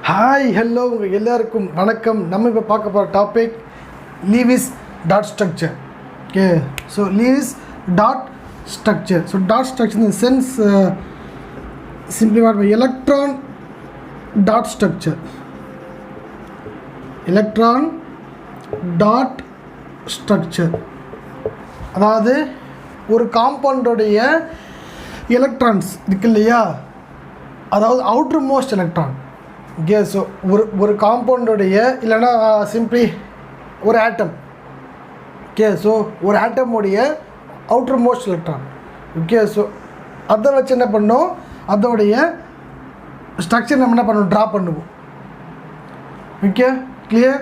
Hi hello உங்கள் எல்லாருக்கும் வணக்கம். நம்ம இப்போ பார்க்க போகிற topic Lewis dot structure. Okay, so Lewis dot structure. So dot structure in the sense simply what by electron dot structure. Electron dot structure அதாவது ஒரு காம்பவுண்டோடைய எலக்ட்ரான்ஸ் இருக்கு இல்லையா, அதாவது outermost electron. Okay, so ஒரு காம்பவுண்டோடைய இல்லைன்னா சிம்பிளி ஒரு ஆட்டம். ஓகே, ஸோ ஒரு ஆட்டமுடைய outermost electron. Okay, so அதை வச்சு என்ன பண்ணோம், அதோடைய ஸ்ட்ரக்சர் நம்ம என்ன பண்ணுவோம், ட்ரா பண்ணுவோம். Okay, clear?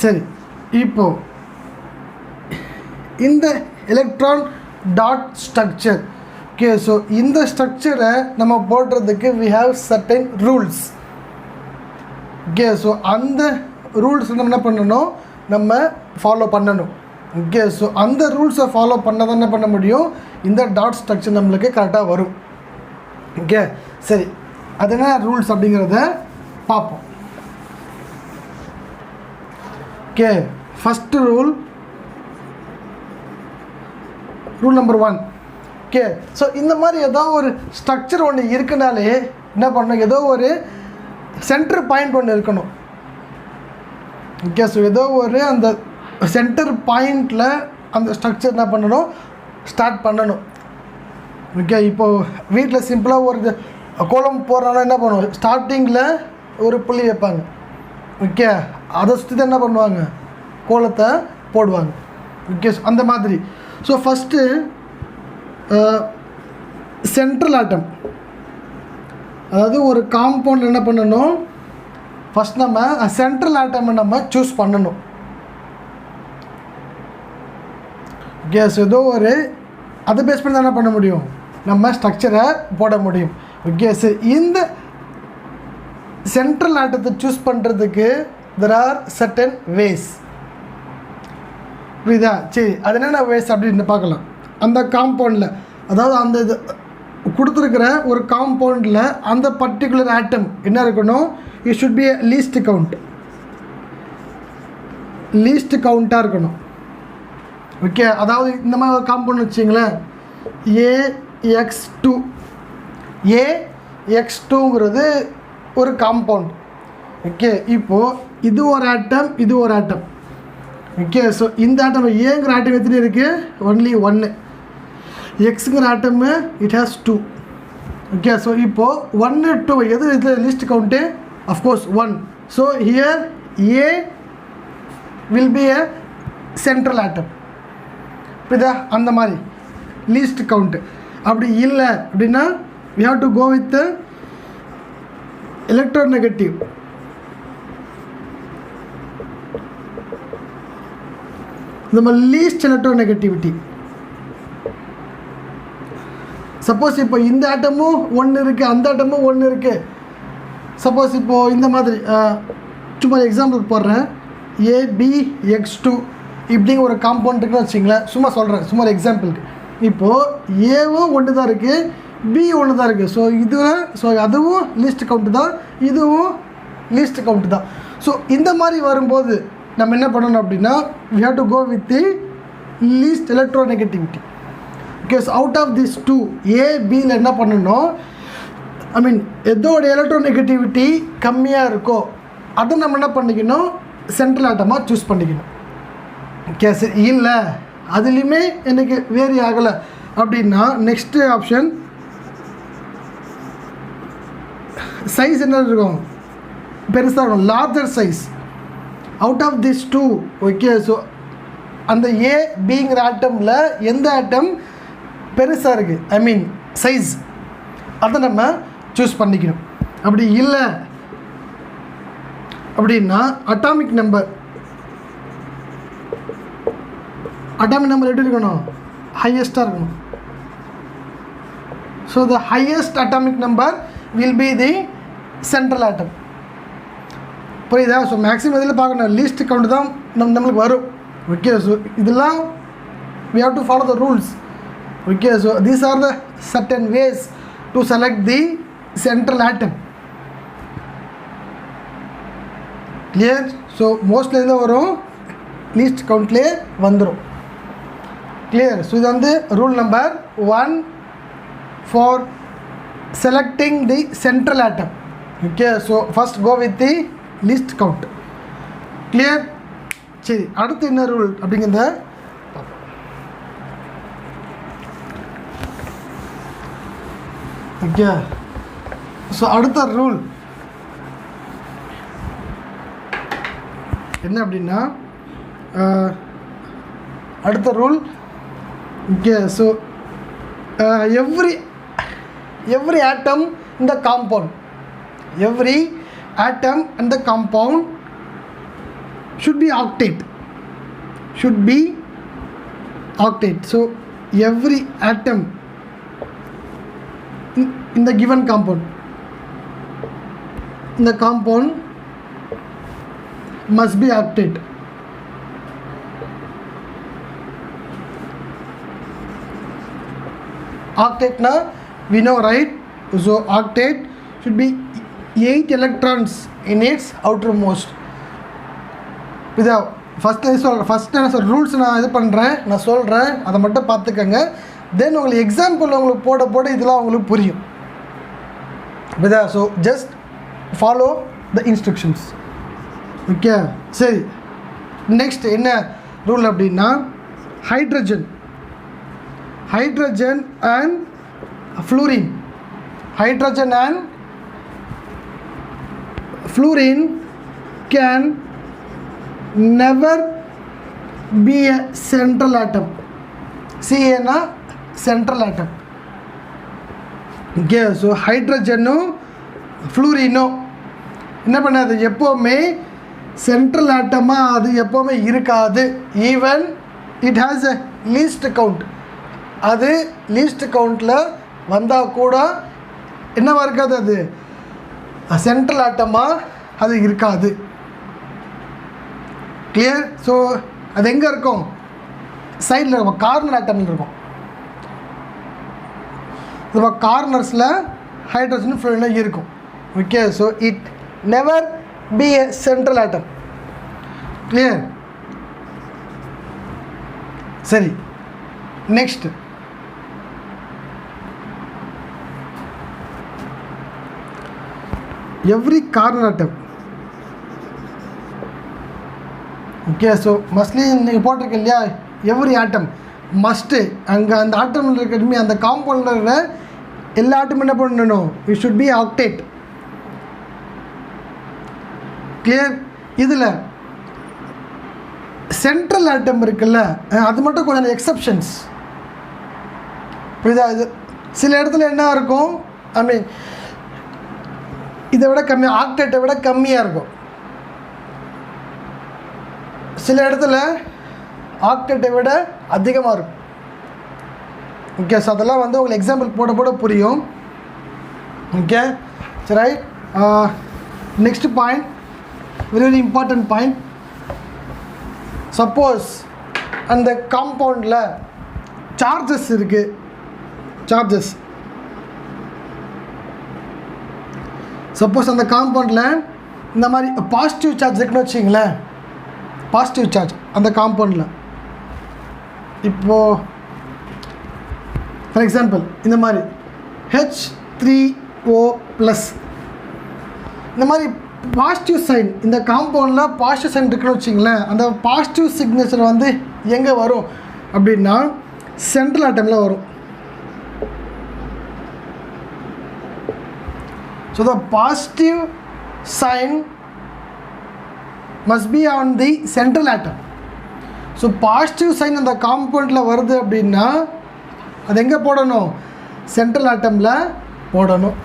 சரி, இப்போது இந்த electron dot structure. Okay, so இந்த ஸ்ட்ரக்சரை நம்ம போடுறதுக்கு we have certain rules. Okay, so அந்த ரூல்ஸ் நம்ம என்ன பண்ணணும், நம்ம ஃபாலோ பண்ணணும். ஓகே, ஸோ அந்த ரூல்ஸை ஃபாலோ பண்ண தான் என்ன பண்ண முடியும், இந்த டாட் ஸ்ட்ரக்சர் நம்மளுக்கு கரெக்டாக வரும். ஓகே, சரி, அது என்ன ரூல்ஸ் அப்படிங்கிறத பார்ப்போம். Okay, first rule number 1. Okay, so இந்த மாதிரி ஏதோ ஒரு ஸ்ட்ரக்சர் ஒன்று இருக்குனாலே என்ன பண்ணணும், ஏதோ ஒரு சென்டர் பாயிண்ட் ஒன்று இருக்கணும். ஓகே, ஸோ ஏதோ ஒரு அந்த சென்டர் பாயிண்டில் அந்த ஸ்ட்ரக்சர் என்ன பண்ணணும், ஸ்டார்ட் பண்ணணும். ஓகே, இப்போது வீட்டில் சிம்பிளாக ஒரு கோலம் போடுறனால என்ன பண்ணுவோம், ஸ்டார்டிங்கில் ஒரு புள்ளி வைப்பாங்க. ஓகே, அதை சுற்றி தான் என்ன பண்ணுவாங்க, கோலத்தை போடுவாங்க. ஓகே, அந்த மாதிரி. ஸோ ஃபஸ்ட்டு சென்ட்ரல் ஆட்டம், அதாவது ஒரு காம்பவுண்ட் என்ன பண்ணணும், ஃபஸ்ட் நம்ம சென்ட்ரல் ஆட்டமை நம்ம சூஸ் பண்ணணும். ஓகே, ஸோ ஏதோ ஒரு அதை பேஸ் பண்ணி தான் என்ன பண்ண முடியும், நம்ம ஸ்ட்ரக்சரை போட முடியும். ஓகே, ஸோ இந்த சென்ட்ரல் ஆட்டத்தை சூஸ் பண்ணுறதுக்கு there are certain ways. புரியுதா? சரி, அது என்னென்ன வேஸ் அப்படின்னு பார்க்கலாம். அந்த காம்பவுண்டில், அதாவது அந்த இது கொடுத்துருக்கிற ஒரு காம்பவுண்டில் அந்த பர்டிகுலர் ஆட்டம் என்ன இருக்கணும், இட் ஷுட் பி லீஸ்ட் கவுண்ட்டாக இருக்கணும். ஓகே, அதாவது இந்த மாதிரி ஒரு காம்பவுண்ட் வச்சிங்களேன், AX2ங்கிறது ஒரு காம்பவுண்ட். ஓகே, இப்போது இது ஒரு ஆட்டம், இது ஒரு ஆட்டம். ஓகே, ஸோ இந்த ஆட்டம் ஏங்கிற ஆட்டம் எத்தனை இருக்குது, ஒன்லி 1. எக்ஸுங்கிற atom it has 2. Okay, so இப்போது 1 2 எது இதில் least count, of course 1. So here a will be a central atom. புரியுதா? அந்த மாதிரி லீஸ்ட் கவுண்ட்டு. அப்படி இல்லை அப்படின்னா we have to go with the electronegative. நம்ம லீஸ்ட் எலக்ட்ரோநெகட்டிவிட்டி. சப்போஸ் இப்போ இந்த ஆட்டமும் 1 இருக்குது, அந்த ஆட்டமும் 1 இருக்குது. சப்போஸ் இப்போது இந்த மாதிரி சும்மா எக்ஸாம்பிள் போடுறேன், ABX2 இப்படிங்க ஒரு காம்பவுண்ட் இருக்குன்னு வச்சிங்களேன், சும்மா சொல்கிறேன், சும்மா ஒரு எக்ஸாம்பிளுக்கு. இப்போது ஏவும் 1 தான் இருக்குது, பி 1 தான் இருக்குது. ஸோ இதில் ஸோ அதுவும் லீஸ்ட் கவுண்ட்டு தான், இதுவும் லீஸ்ட் கவுண்ட்டு தான். ஸோ இந்த மாதிரி வரும்போது நம்ம என்ன பண்ணணும் அப்படின்னா we have to go with the least electronegativity. Because out of these two A Bயில் என்ன பண்ணணும், ஐ மீன் எதோட எலக்ட்ரோநெகட்டிவிட்டி கம்மியாக இருக்கோ அதை நம்ம என்ன பண்ணிக்கணும், சென்ட்ரல் ஆட்டமாக சூஸ் பண்ணிக்கணும். ஓகே, சரி, இல்லை அதுலேயுமே எனக்கு வேரி ஆகலை அப்படின்னா நெக்ஸ்ட்டு ஆப்ஷன் சைஸ் என்ன இருக்கும், பெருசாக இருக்கும், larger size. Out of this 2. Okay, so அந்த ஏ பிங்கிற ஆட்டமில் எந்த ஆட்டம் பெருசாக இருக்குது, ஐ மீன் சைஸ், அதை நம்ம சூஸ் பண்ணிக்கணும். அப்படி இல்லை அப்படின்னா அட்டாமிக் நம்பர் எப்படி இருக்கணும், ஹையஸ்ட்டாக இருக்கணும். So the highest atomic number will be the central atom. புரியுதா? ஸோ மேக்ஸிமம் இதில் பார்க்கணும், லீஸ்ட் கவுண்ட் தான் நம்மளுக்கு வரும். ஓகே, ஸோ இதெல்லாம் we have to follow the rules. Okay, so these are the certain ways to select the central atom. Clear. So mostly இதில் வரும், least கவுண்ட்லேயே வந்துடும். கிளியர். ஸோ இது வந்து rule number 1 for selecting the central atom. Okay, so first go with the least count. Clear? சரி, அடுத்து என்ன rule அப்படிங்கிறத okay. So அடுத்த ரூல் என்ன அப்படின்னா, அடுத்த rule okay. So every atom in the compound, every atom in the compound should be octet, so every atom in the given compound must be octet. Octet na we know, right? So octet should be 8 electrons in its outermost. இதை first நான் rules நான் இது பண்ணுறேன், நான் சொல்கிறேன், அதை மட்டும் பார்த்துக்கங்க. தென் உங்களுக்கு எக்ஸாம்பிள் உங்களுக்கு போட இதெல்லாம் உங்களுக்கு புரியும். இதா so just follow the instructions. Okay. சரி, நெக்ஸ்ட் என்ன ரூல் அப்படின்னா, hydrogen and fluorine. Hydrogen and fluorine can never be a central atom. See na central atom. Okay, so hydrogen fluorine என்ன பண்ணாது, எப்போவுமே சென்ட்ரல் ஆட்டமாக அது எப்போவுமே இருக்காது. Even it has a least count. அது லீஸ்ட் கவுண்டில் வந்தால் கூட என்னவா இருக்காது, அது சென்ட்ரல் ஆட்டமாக அது இருக்காது. கிளியர். ஸோ அது எங்கே இருக்கும், சைடில் இருக்கும், கார்னர் ஆட்டமில் இருக்கும். இப்போ கார்னர்ஸில் ஹைட்ரஜன் ஃப்ளூரின் இருக்கும். Okay. So it never be a central atom. Clear. சரி, next every corner atom. Okay, so mostly நீங்கள் போட்டிருக்க இல்லையா, எவ்ரி ஆட்டம் மஸ்ட்டு அங்கே அந்த ஆட்டம் இருக்கிற அந்த காம்பவுண்டில் இருக்கிற எல்லா ஆட்டம் என்ன பண்ணணும், it should be octet. Clear. இதில் சென்ட்ரல் ஆட்டம் இருக்குல்ல, அது மட்டும் கொஞ்சம் எக்ஸப்ஷன்ஸ். புரியுதா? இது சில இடத்துல என்ன இருக்கும், ஐ மீன் இதை விட கம்மியாக, ஆக்டேட்டை விட கம்மியாக இருக்கும். சில இடத்துல ஆக்டேட்டை விட அதிகமாக இருக்கும். ஓகே. ஸோ அதெல்லாம் வந்து உங்களுக்கு எக்ஸாம்பிள் போட புரியும். ஓகே. சரி, right. Next point, very important point. Suppose அந்த காம்பவுண்டில் சார்ஜஸ் இருக்குது, சார்ஜஸ் சப்போஸ் அந்த காம்பவுண்டில் இந்த மாதிரி பாசிட்டிவ் சார்ஜ் இருக்குன்னு வச்சிங்களேன், பாசிட்டிவ் சார்ஜ் அந்த காம்பவுண்டில். இப்போது ஃபார் எக்ஸாம்பிள் இந்த மாதிரி H3O+, இந்த மாதிரி பாசிட்டிவ் சைன் இந்த காம்பவுண்டில் பாசிட்டிவ் சைன் இருக்குன்னு வச்சிங்களேன், அந்த பாசிட்டிவ் சிக்னேச்சர் வந்து எங்கே வரும் அப்படின்னா சென்ட்ரல் ஆட்டமில் வரும். So the positive sign must be on the central atom. So positive sign அந்த காம்பவுண்டில் வருது அப்படின்னா அது எங்கே போடணும், சென்ட்ரல் ஆட்டமில் போடணும்.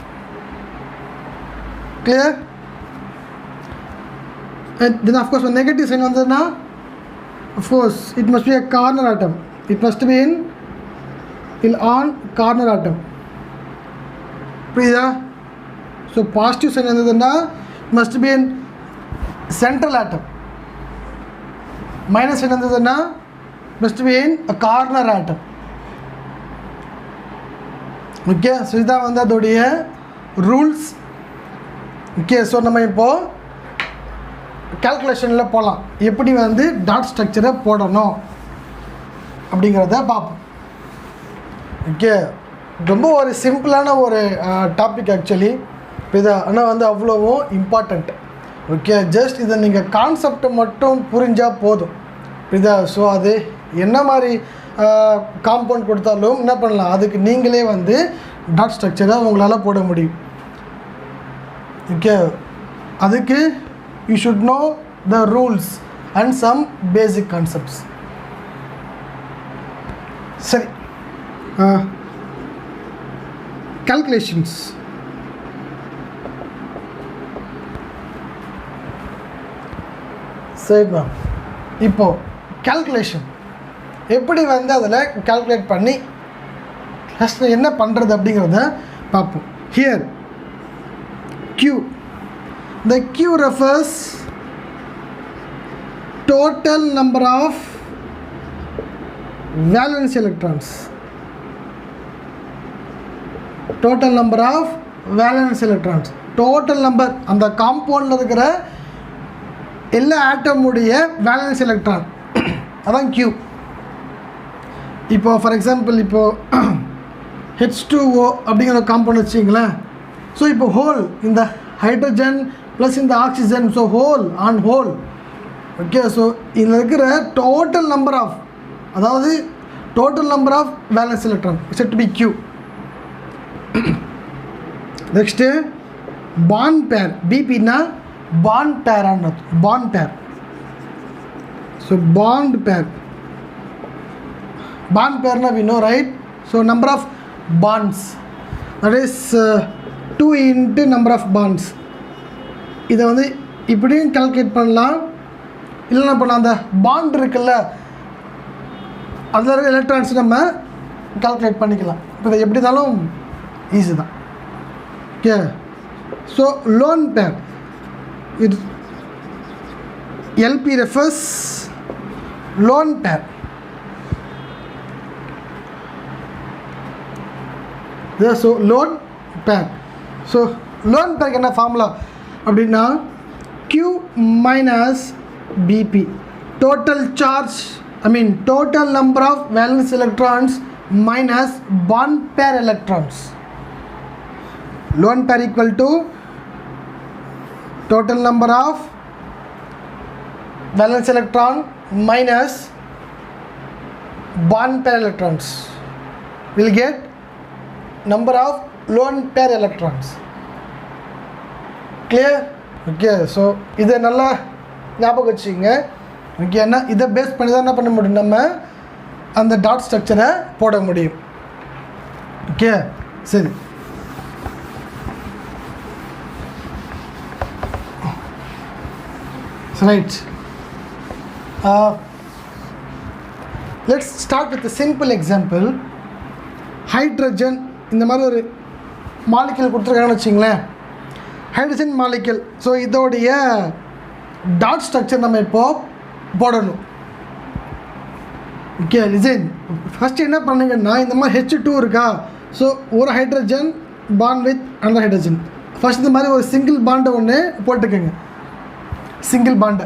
Clear. Then of course negative sign வந்ததுன்னா of course it must be a corner atom. It must be on corner atom. புரியுதா? So positive sign இருந்ததுன்னா must be in central atom. Minus sign இருந்ததுன்னா must be in corner atom. Okay. So இதுதான் வந்து அதோடைய rules. Okay. So நம்ம இப்போது கால்குலேஷனில் போகலாம், எப்படி வந்து டாட் ஸ்ட்ரக்சரை போடணும் அப்படிங்கிறத பார்ப்போம். ஓகே, ரொம்ப ஒரு சிம்பிளான ஒரு டாபிக் ஆக்சுவலி இது, ஆனால் வந்து அவ்வளோவும் இம்பார்ட்டண்ட். ஓகே, ஜஸ்ட் இதை நீங்கள் கான்செப்டை மட்டும் புரிஞ்சால் போதும் இதா. ஸோ அது என்ன மாதிரி காம்பவுண்ட் கொடுத்தாலும் என்ன பண்ணலாம், அதுக்கு நீங்களே வந்து டாட் ஸ்ட்ரக்சரை உங்களால் போட முடியும். ஓகே, அதுக்கு you should know the rules and some basic concepts. சரி, கால்குலேஷன்ஸ். சரிண்ணா, இப்போது கால்குலேஷன் எப்படி வந்து அதில் கால்குலேட் பண்ணி ஃபஸ்ட்டு என்ன பண்ணுறது அப்படிங்கிறத பார்ப்போம். Here Q, the Q refers total number of valence electrons. Total number of valence electrons. Total number அந்த காம்பவுண்டில் இருக்கிற எல்லா ஆட்டமுடைய வேலன்ஸ் எலக்ட்ரான் அதான் Q. இப்போ ஃபார் எக்ஸாம்பிள் இப்போது H2O அப்படிங்கிற காம்பவுண்ட் வச்சிங்களேன். ஸோ இப்போ ஹோல் இந்த ஹைட்ரஜன் ப்ளஸ் இந்த oxygen, so whole on whole. Okay, so இதில் இருக்கிற டோட்டல் நம்பர் ஆஃப், அதாவது total number of valence electron set to be Q. Next bond pair, பிபின்னா பாண்ட் பேர் ஆனது, bond pair. So bond pair, bond பேர்னா we know right. So number of bonds, that is 2 into number of bonds. இதை வந்து இப்படியும் calculate பண்ணலாம், இல்லைன்னா பண்ணலாம் அந்த பாண்ட் இருக்குல்ல அதில் இருக்க எலக்ட்ரான்ஸ் நம்ம கால்குலேட் பண்ணிக்கலாம். இப்போ இதை எப்படி இருந்தாலும் ஈஸி தான். ஓகே, ஸோ லோன் பேர், இது LP refers lone pair. So lone pair. So loan பேருக்கு என்ன ஃபார்முலா அப்படின்னா Q minus BP, total charge, total number of valence electrons minus bond pair electrons. Lone pair equal to total number of valence electron minus bond pair electrons. We'll get number of lone pair electrons. Clear? Okay, so இதை நல்லா ஞாபகம் வச்சுங்க. Okay, ஏன்னா இதை base பண்ணி தான் என்ன பண்ண முடியும், நம்ம அந்த டாட் ஸ்ட்ரக்சரை போட முடியும். ஓகே, சரி. Right, let's start with a simple example. Hydrogen இந்த மாதிரி ஒரு மாலிக்யூல் கொடுத்துருக்காங்கன்னு வச்சிங்களேன், ஹைட்ரஜன் மாலிக்யூல். ஸோ இதோடைய டாட் ஸ்ட்ரக்சர் நம்ம இப்போது போடணும். Okay, listen. ஃபஸ்ட்டு என்ன பண்ணுங்கன்னா, இந்த மாதிரி H2 இருக்கா, ஸோ ஒரு ஹைட்ரஜன் பாண்ட் வித் அந்த ஹைட்ரஜன். ஃபஸ்ட் இந்த மாதிரி ஒரு சிங்கிள் பாண்டை ஒன்று போட்டுக்கோங்க, சிங்கிள் பாண்டை.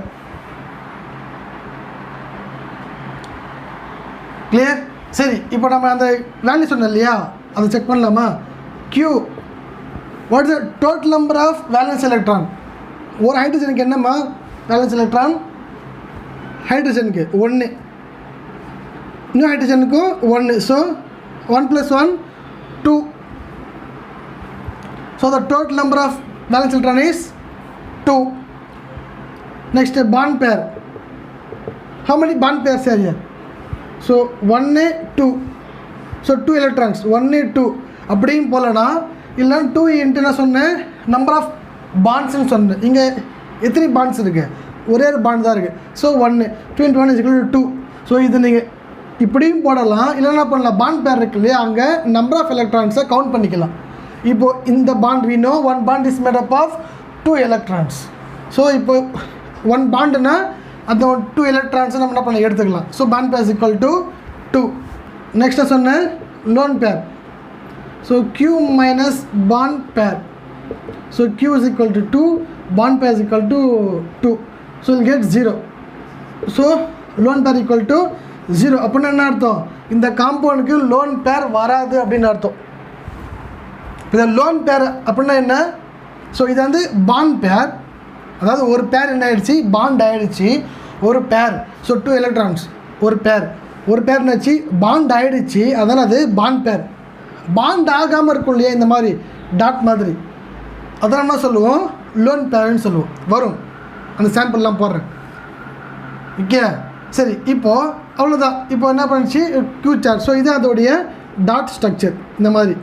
கிளியர்? சரி, இப்போ நம்ம அந்த வேல்யூ சொன்னோம் இல்லையா, அதை செக் பண்ணலாமா? Q, what is the total number of valence electron? ஒரு ஹைட்ரஜனுக்கு என்னம்மா வேலன்ஸ் எலக்ட்ரான்? ஹைட்ரஜனுக்கு 1, இன்னும் ஹைட்ரஜனுக்கும் 1. So 1 + 1 2. So the total number of valence electron is 2. Next bond pair, how many bond pairs are here? So 1 2. So 2 electrons, 1 2 அப்படியும் போலனா, இல்லை 2 into நான் சொன்னேன் நம்பர் ஆஃப் பாண்ட்ஸ்ன்னு சொன்னேன். இங்கே எத்தனை பாண்ட்ஸ் இருக்குது? ஒரே ஒரு பாண்ட் தான் இருக்குது. ஸோ 1 2 × 1 = 2. ஸோ இது நீங்கள் இப்படியும் போடலாம், இல்லைன்னா பண்ணலாம். பாண்ட் பேர் இருக்கு இல்லையா, அங்கே நம்பர் ஆஃப் எலக்ட்ரான்ஸை கவுண்ட் பண்ணிக்கலாம். இப்போது இந்த bond we know one bond is made up of 2 electrons. So இப்போ 1 பாண்டுனா அந்த 2 எலக்ட்ரான்ஸை நம்ம என்ன பண்ண எடுத்துக்கலாம். ஸோ பாண்ட் பேர் = 2. நெக்ஸ்ட்டு சொன்னேன் loan pair. So Q minus bond pair. So Q is equal to 2, bond pair is equal to 2. So will get 0. So lone pair equal to 0. அப்படின்னா என்ன அர்த்தம்? இந்த காம்பவுண்டுக்கு லோன் பேர் வராது அப்படின்னு அர்த்தம். இந்த லோன் பேர் அப்படின்னா என்ன? ஸோ இது வந்து பாண்ட் பேர், அதாவது ஒரு பேர் என்ன ஆகிடுச்சு, பாண்ட் ஆகிடுச்சு ஒரு பேர். ஸோ 2 எலக்ட்ரான்ஸ் ஒரு பேர் என்னாச்சு, பாண்ட் ஆகிடுச்சு, அதனால் அது பாண்ட் பேர். பாண்ட் ஆகாமல் இருக்கும் இல்லையா இந்த மாதிரி டாட் மாதிரி, அதான் என்ன சொல்லுவோம், லோன் பேர்னு சொல்லுவோம். வரும், அந்த சாம்பிள்லாம் போடுறேன். ஓகே சரி, இப்போது அவ்வளோதான். இப்போ என்ன பண்ணிச்சு, க்யூ சார்ஜ். ஸோ இது அதோடைய டாட் ஸ்ட்ரக்சர் இந்த மாதிரி.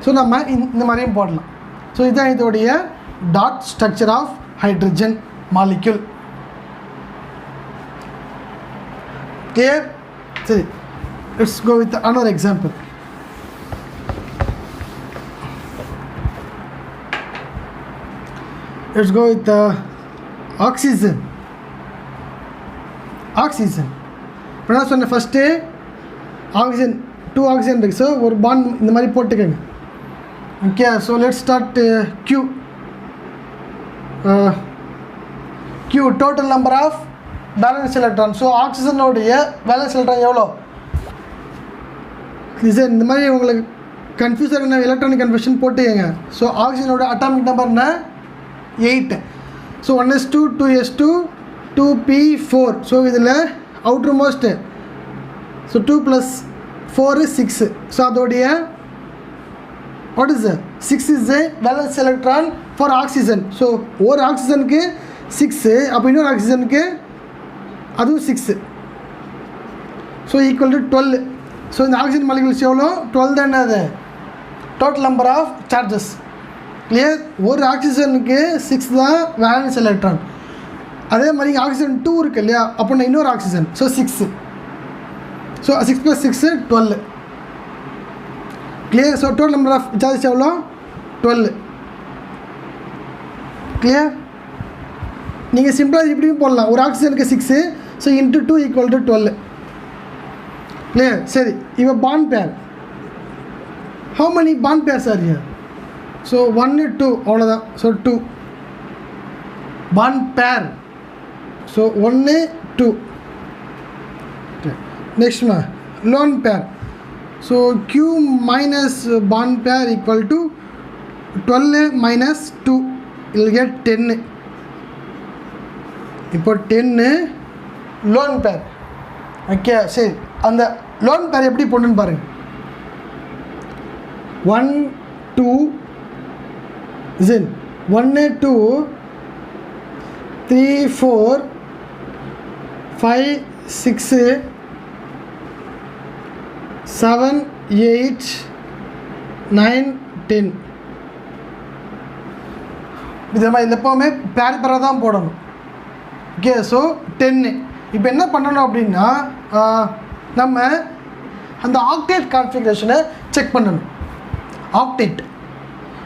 ஸோ நம்ம இந்த மாதிரியும் போடலாம். ஸோ இதுதான் இதோடைய dot structure of hydrogen molecule. Clear? சரி, let's go with another example. Let's go with oxygen. இப்போ என்ன சொன்னேன், ஃபஸ்ட்டு ஆக்சிஜன் 2 ஆக்சிஜன் இருக்குது. ஸோ ஒரு பாண்ட் இந்த மாதிரி போட்டுக்கோங்க. Okay, so let's start Q total number of balance electron. So ஆக்சிஜனுடைய பேலன்ஸ் எலக்ட்ரான் எவ்வளோ? சார் இந்த மாதிரி உங்களுக்கு கன்ஃபியூஸ் ஆகின எலக்ட்ரானிக் கன்வர்ஷன் போட்டுக்கங்க. ஸோ ஆக்சிஜனோட அட்டாமிக் நம்பர் என்ன? 8. So 1s2 2s2 2p4. So இதில் அவுட்ரு மோஸ்ட்டு, ஸோ 2 + 4 is 6. ஸோ அதோடைய what is 6 is a balance electron for oxygen. So ஒரு ஆக்சிஜனுக்கு 6, அப்போ இன்னொரு ஆக்சிஜனுக்கு அதுவும் 6. So equal to 12. ஸோ இந்த ஆக்சிஜன் மாலிகுல்ஸ் எவ்வளோ? 12 தான். என்னது total number of charges. Clear? ஒரு ஆக்சிஜனுக்கு 6 தான் வேலன்ஸ் எலக்ட்ரான். அதே மாதிரி ஆக்சிஜன் 2 இருக்குது இல்லையா, அப்படின்னா இன்னொரு oxygen. So 6. So 6 + 6 12. Clear? So total number of charges எவ்வளோ? 12. கிளியர்? நீங்கள் சிம்பிளாக இப்படியும் போடலாம். ஒரு ஆக்சிஜனுக்கு 6, ஸோ × 2 = 12. கிளியர்? சரி, இப்போ bond pair. How many bond pairs are here? So 1 2 அவ்வளோதான். So 2 bond pair. ஸோ 1 2. நெக்ஸ்ட்மா lone pair. So Q minus bond pair equal to 12 - 2 will get 10. இப்போ 10 லோன் பேர். ஓகே சரி, அந்த லோன் பேர் எப்படி போடணுன்னு பாருங்கள். 1 2 Then 1 2 3 4 5 6 7 8 9 10. இது மாதிரி எப்போவுமே பேர் பேராக தான் போடணும். Okay, so 10. இப்போ என்ன பண்ணணும் அப்படின்னா, நம்ம அந்த ஆக்டேட் கான்ஃபிகரேஷனை செக் பண்ணணும். ஆக்டேட்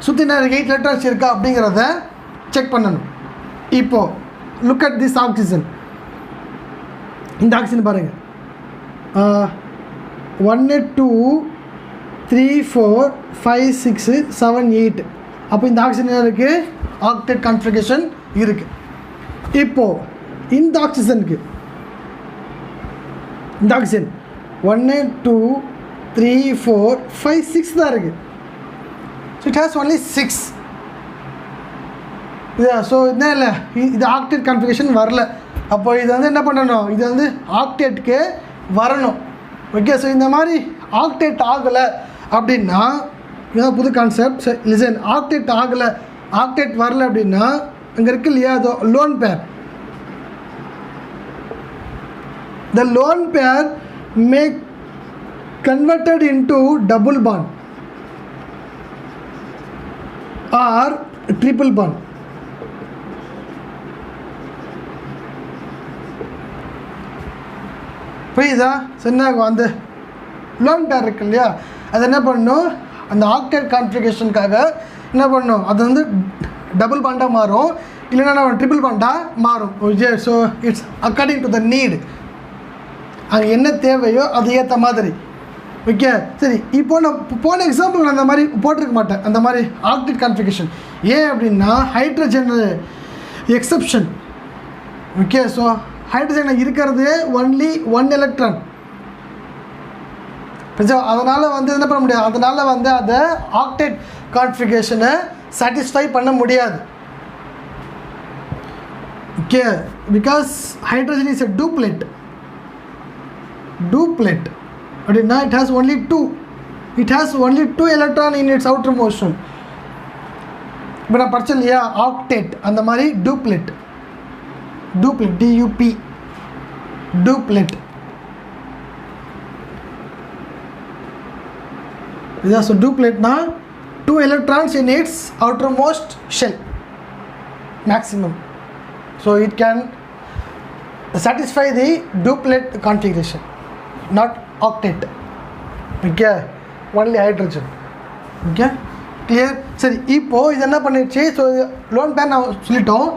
சுற்றி நான் 8 எலக்ட்ரான்ஸ் இருக்கா அப்படிங்கிறத செக் பண்ணணும். இப்போது லுக் அட் திஸ் ஆக்சிஜன். இந்த ஆக்சிஜன் பாருங்கள், 1 2 3 4 5 6 7 8. அப்போ இந்த ஆக்சிஜன் இருக்குது, ஆக்டேட் கான்ஃபிகரேஷன் இருக்குது. இப்போது இந்த ஆக்சிஜனுக்கு, இந்த ஆக்சிஜன் 1 2 3 4 5 6 தான் இருக்குது. So it has only 6. So என்ன இல்லை, இது ஆக்டேட் கான்ஃபிகரேஷன் வரல. அப்போ இது வந்து என்ன பண்ணணும், இது வந்து ஆக்டேட்டுக்கு வரணும். ஓகே, ஸோ இந்த மாதிரி ஆக்டேட் ஆகலை அப்படின்னா, இதுதான் புது கான்செப்ட். லிசன், ஆக்டேட் ஆகலை, ஆக்டேட் வரல அப்படின்னா அங்கே இருக்கு இல்லையா, அதோ lone pair. The lone pair may converted into double bond or triple bond. புரியுதா? சொன்னாங்க அந்த லோன் பேர் இருக்கு இல்லையா, அது என்ன பண்ணணும், அந்த ஆக்டேட் கான்ஃபிகரேஷனுக்காக என்ன பண்ணணும், அது வந்து டபுள் பாண்டாக மாறும், இல்லைன்னா ட்ரிபிள் பாண்டாக மாறும். Okay, so it's according to the need. அது என்ன தேவையோ அது ஏற்ற மாதிரி. ஓகே சரி. இப்போ நான் போன எக்ஸாம்பிள் நான் அந்த மாதிரி போட்டிருக்க மாட்டேன், அந்த மாதிரி ஆக்டேட் கான்ஃபிகரேஷன். ஏன் அப்படின்னா hydrogen exception. Okay so hydrogen இருக்கிறது ஒன்லி 1 எலக்ட்ரான். அதனால் வந்து என்ன பண்ண முடியாது, அதனால் வந்து அதை ஆக்டேட் கான்ஃபிகரேஷனை சாட்டிஸ்ஃபை பண்ண முடியாது. Okay because hydrogen is a duplet அப்படின்னா it has only 2 electron in its outer motion. இப்போ நான் படித்தேன் இல்லையா ஆக்டேட், அந்த மாதிரி டூப்ளெட் DUP டூப்ளெட் இதான். ஸோ டூப்ளெட்னா 2 electrons in its outermost shell maximum. So it can satisfy the duplet configuration, not octet. Okay, only hydrogen. Okay, clear. சரி, இப்போ இது என்ன பண்ணிடுச்சு, ஸோ லோன் பேர் நான் சொல்லிட்டோம்.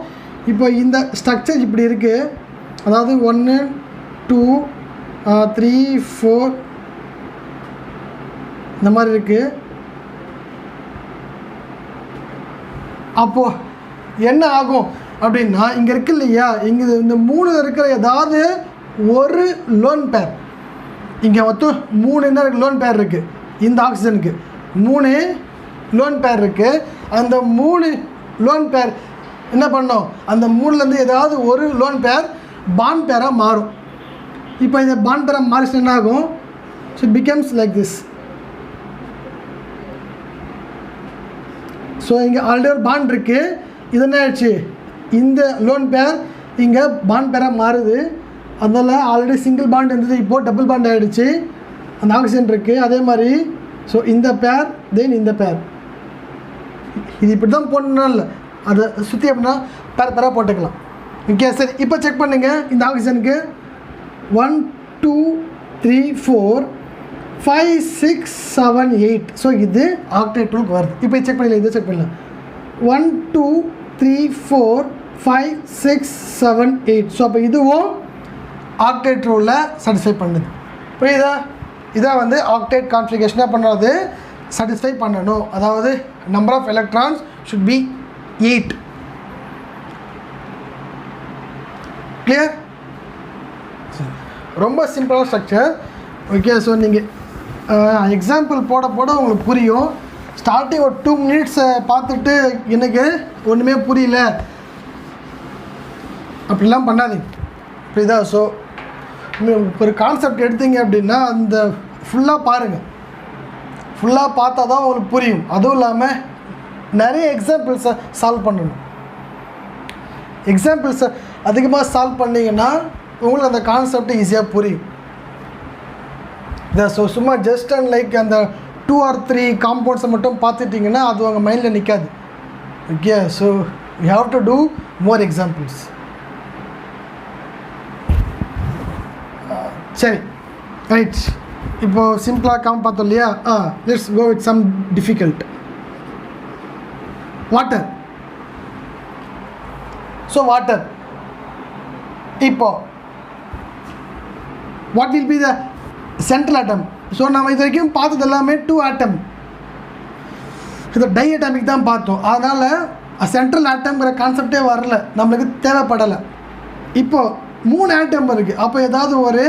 இப்போ இந்த ஸ்ட்ரக்சர் இப்படி இருக்குது, அதாவது 1 2 3 4 இந்த மாதிரி இருக்குது. அப்போது என்ன ஆகும் அப்படின்னா, இங்கே இருக்கு இல்லையா, இங்கே இந்த 3 இருக்கிற ஏதாவது ஒரு லோன் பேர், இங்கே மொத்தம் 3 என்ன இருக்குது, லோன் பேர் இருக்குது. இந்த ஆக்சிஜனுக்கு 3 லோன் பேர் இருக்குது. அந்த 3 லோன் பேர் என்ன பண்ணோம், அந்த 3லேருந்து ஏதாவது ஒரு லோன் பேர் பாண்ட் பேராக மாறும். இப்போ இந்த பாண்ட் பேராக மாறிச்சு என்ன ஆகும், so it becomes like this. So இங்கே ஆல்ரெடி ஒரு பாண்ட் இருக்குது, இது என்ன ஆயிடுச்சு, இந்த லோன் பேர் இங்கே பாண்ட் பேராக மாறுது. அதனால் ஆல்ரெடி சிங்கிள் பாண்ட் இருந்தது, இப்போது டபுள் பாண்ட் ஆகிடுச்சு. அந்த ஆக்சிஜன் இருக்குது அதே மாதிரி. ஸோ இந்த பேர் தென் இந்த பேர், இது இப்படி தான் போடணும் இல்லை, அதை சுற்றி அப்படின்னா பேராக போட்டுக்கலாம். ஓகே சரி, இப்போ செக் பண்ணுங்கள். இந்த ஆக்சிஜனுக்கு 1 2 3 4 5 6 7 8. ஸோ இது ஆக்டேட் ரூலுக்கு வருது. இப்போ செக் பண்ணல, இதை செக் பண்ணலாம். 1 2 3 4 5 6 7 8. ஸோ அப்போ இதுவும் ஆக்டேட் ரூலில் சாட்டிஸ்ஃபை பண்ணுது. புரியுதா? இதான் வந்து ஆக்டேட் கான்ஃபிகரேஷனாக பண்ணுறது சாட்டிஸ்ஃபை பண்ணணும். அதாவது number of electrons should be 8. Clear? ரொம்ப சிம்பிளான ஸ்ட்ரக்சர். ஓகே ஸோ நீங்கள் எக்ஸாம்பிள் போட உங்களுக்கு புரியும். ஸ்டார்டிங் ஒரு 2 மினிட்ஸை பார்த்துட்டு எனக்கு ஒன்றுமே புரியல அப்படிலாம் பண்ணாதீங்க. புரியுதா? ஸோ ஒரு கான்செப்ட் எடுத்தீங்க அப்படின்னா அந்த ஃபுல்லாக பாருங்கள், ஃபுல்லாக பார்த்தா தான் உங்களுக்கு புரியும். அதுவும் இல்லாமல் நிறைய எக்ஸாம்பிள்ஸை சால்வ் பண்ணணும். எக்ஸாம்பிள்ஸை அதிகமாக சால்வ் பண்ணிங்கன்னா உங்களுக்கு அந்த கான்செப்ட் ஈஸியாக புரியும். ஸோ சும்மா ஜஸ்ட் அண்ட் லைக் அந்த 2 or 3 காம்பவுண்ட்ஸை மட்டும் பார்த்துட்டிங்கன்னா அது உங்கள் மைண்டில் நிற்காது. Okay so you have to do more examples. சரி ரைட், இப்போது சிம்பிளாக பார்த்தோம் இல்லையா. Let's go with some difficult. Water. So water, இப்போ what will be the central atom. So நம்ம இது வரைக்கும் பார்த்தது எல்லாமே 2 ஆட்டம், இது டை அட்டாமிக் தான் பார்த்தோம். அதனால் சென்ட்ரல் ஆட்டம்ங்கிற கான்செப்டே வரல, நம்மளுக்கு தேவைப்படலை. இப்போது 3 ஆட்டம் இருக்குது, அப்போ ஏதாவது ஒரு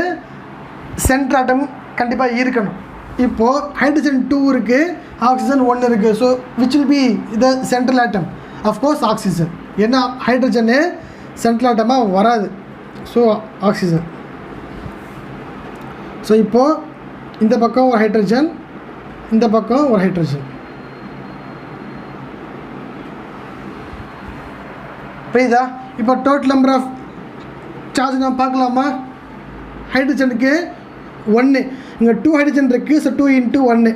சென்ட்ரல் ஆட்டம் கண்டிப்பாக இருக்கணும். இப்போது ஹைட்ரஜன் 2 இருக்குது, ஆக்சிஜன் 1 இருக்குது. So which will be the central atom? Of course oxygen. ஏன்னா ஹைட்ரஜனு சென்ட்ரல் ஆட்டமாக வராது. So oxygen. ஸோ இப்போது இந்த பக்கம் ஒரு ஹைட்ரஜன், இந்த பக்கம் ஒரு ஹைட்ரஜன். புரியுதா? இப்போ டோட்டல் நம்பர் ஆஃப் சார்ஜ் நம்ம பார்க்கலாமா? ஹைட்ரஜனுக்கு 1, இங்கே 2 ஹைட்ரஜன் இருக்குது. ஸோ 2 × 1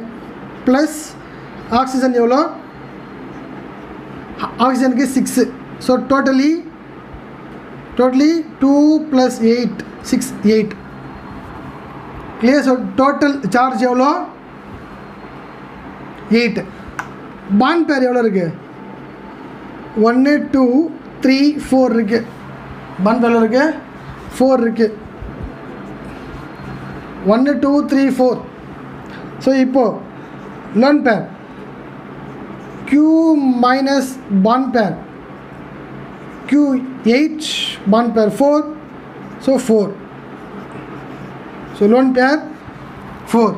ப்ளஸ் ஆக்சிஜன் எவ்வளோ? ஆக்சிஜனுக்கு 6. So totally 2 + 8 6 8. Clear? So total charge எவ்வளோ? 8. பாண்ட் பேர் எவ்வளோ இருக்குது? 1 2 3 4 இருக்குது. பாண்ட் பேர் எவ்வளோ இருக்குது? 4 இருக்குது. 1 2 3 4. ஸோ இப்போது lone pair q minus bond pair q8 bond pair 4, so 4, so lone pair 4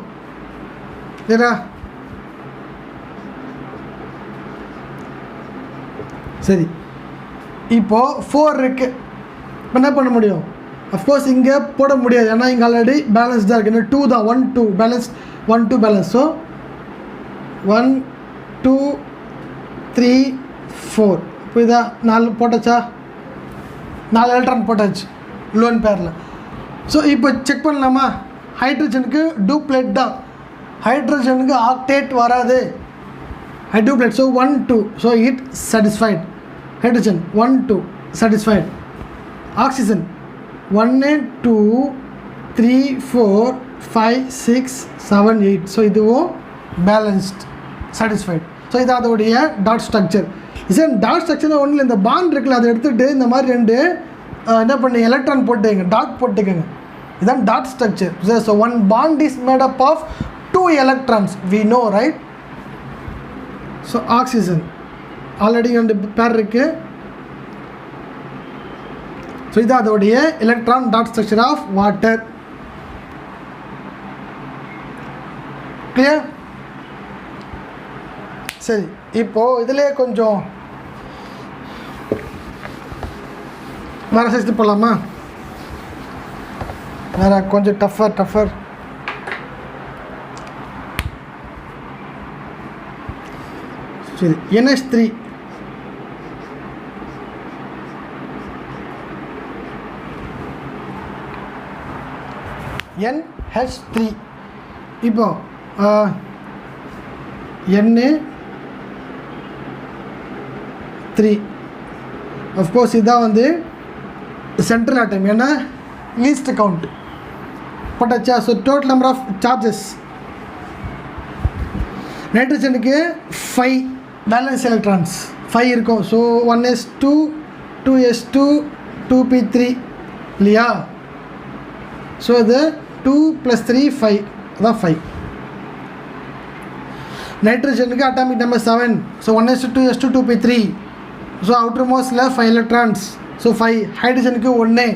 ஏடா சரி. இப்போது 4 இருக்குது. இப்போ என்ன பண்ண முடியும்? அஃப்கோர்ஸ் இங்கே போட முடியாது, ஏன்னா இங்கே ஆல்ரெடி பேலன்ஸ்டாக இருக்குது. இன்னும் 2 தான், 1 2 பேலன்ஸ், 1 2 பேலன்ஸ். ஸோ 1 2 3 4. இப்போ இதான் 4 போட்டாச்சா? 4 எலக்ட்ரான் போட்டாச்சு லோன் பேரில். ஸோ இப்போ செக் பண்ணலாமா? ஹைட்ரஜனுக்கு டூப்ளேட் தான், ஹைட்ரஜனுக்கு ஆக்டேட் வராது, duplet. So 1 2, so it satisfied. Hydrogen 1 2 satisfied. Oxygen 1 2 3 4 5 6 7 8, so இதுவும் பேலன்ஸ்ட், சாட்டிஸ்ஃபைட். ஸோ இது அதோடைய dot structure. Sir dot structure ஒன்றும் இல்லை, இந்த பாண்ட் இருக்குல்ல அதை எடுத்துகிட்டு இந்த மாதிரி 2 என்ன பண்ணி எலக்ட்ரான் போட்டுக்கங்க, டாட் போட்டுக்கோங்க. இதுதான் dot structure. So one bond is made up of 2 electrons, we know, right? So oxygen already 2 pair இருக்குது. ஸோ இது அதோடைய electron dot structure of water. Clear? சரி, இப்போது இதிலே கொஞ்சம் வேறு சேர்த்து போகலாமா? வேறு கொஞ்சம் டஃபர். சரி, NH3 NH3 இப்போ Na3. அஃப்கோர்ஸ் இதுதான் வந்து சென்ட்ரல் ஆட்டம், ஏன்னா லீஸ்ட் கவுண்ட் போட்டாச்சா? So total number of charges நைட்ரஜனுக்கு 5 பேலன்ஸ் எலக்ட்ரான்ஸ் 5 இருக்கும். ஸோ 1s2 2s2 2p3 இல்லையா? ஸோ இது 2 + 3 5, அதான் 5. நைட்ரஜனுக்கு atomic number 7. So 1s2 2s2 2p3. So outer மோஸ்டில் 5 எலக்ட்ரான்ஸ், ஸோ 5. ஹைட்ரஜனுக்கு 1.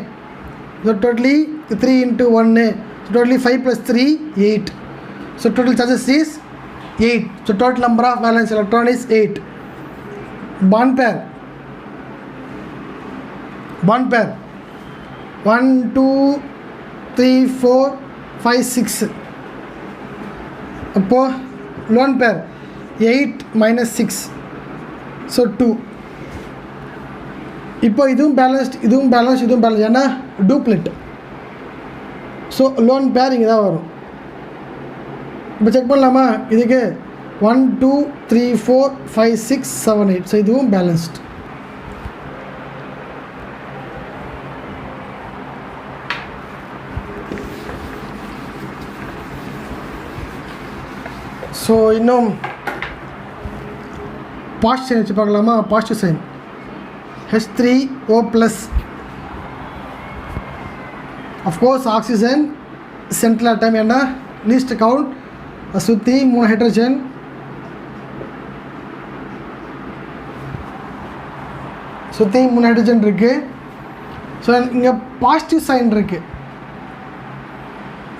So totally 3 × 1, so totally 5 + 3 8. So total charges is 8. So total number of valence electron is 8. Bond pair 1 2 3 4 5 6. அப்போ lone pair 8 - 6, so 2. இப்போ இதுவும் balanced, இதுவும் balance, ஏன்னா டூப்ளெட். So loan pair இங்கே தான் வரும். இப்போ செக் பண்ணலாமா? இதுக்கு 1 2 3 4 5 6 7 8. ஸோ இதுவும் பேலன்ஸ்ட். ஸோ இன்னும் பாசிட்டிவ் சைன் வச்சு பார்க்கலாமா? Positive sign H3O+. Of course oxygen central atom, ஏன்னா லீஸ்ட் கவுண்ட். சுற்றி 3 ஹைட்ரஜன், இருக்குது. ஸோ இங்கே பாசிட்டிவ் சைன் இருக்குது.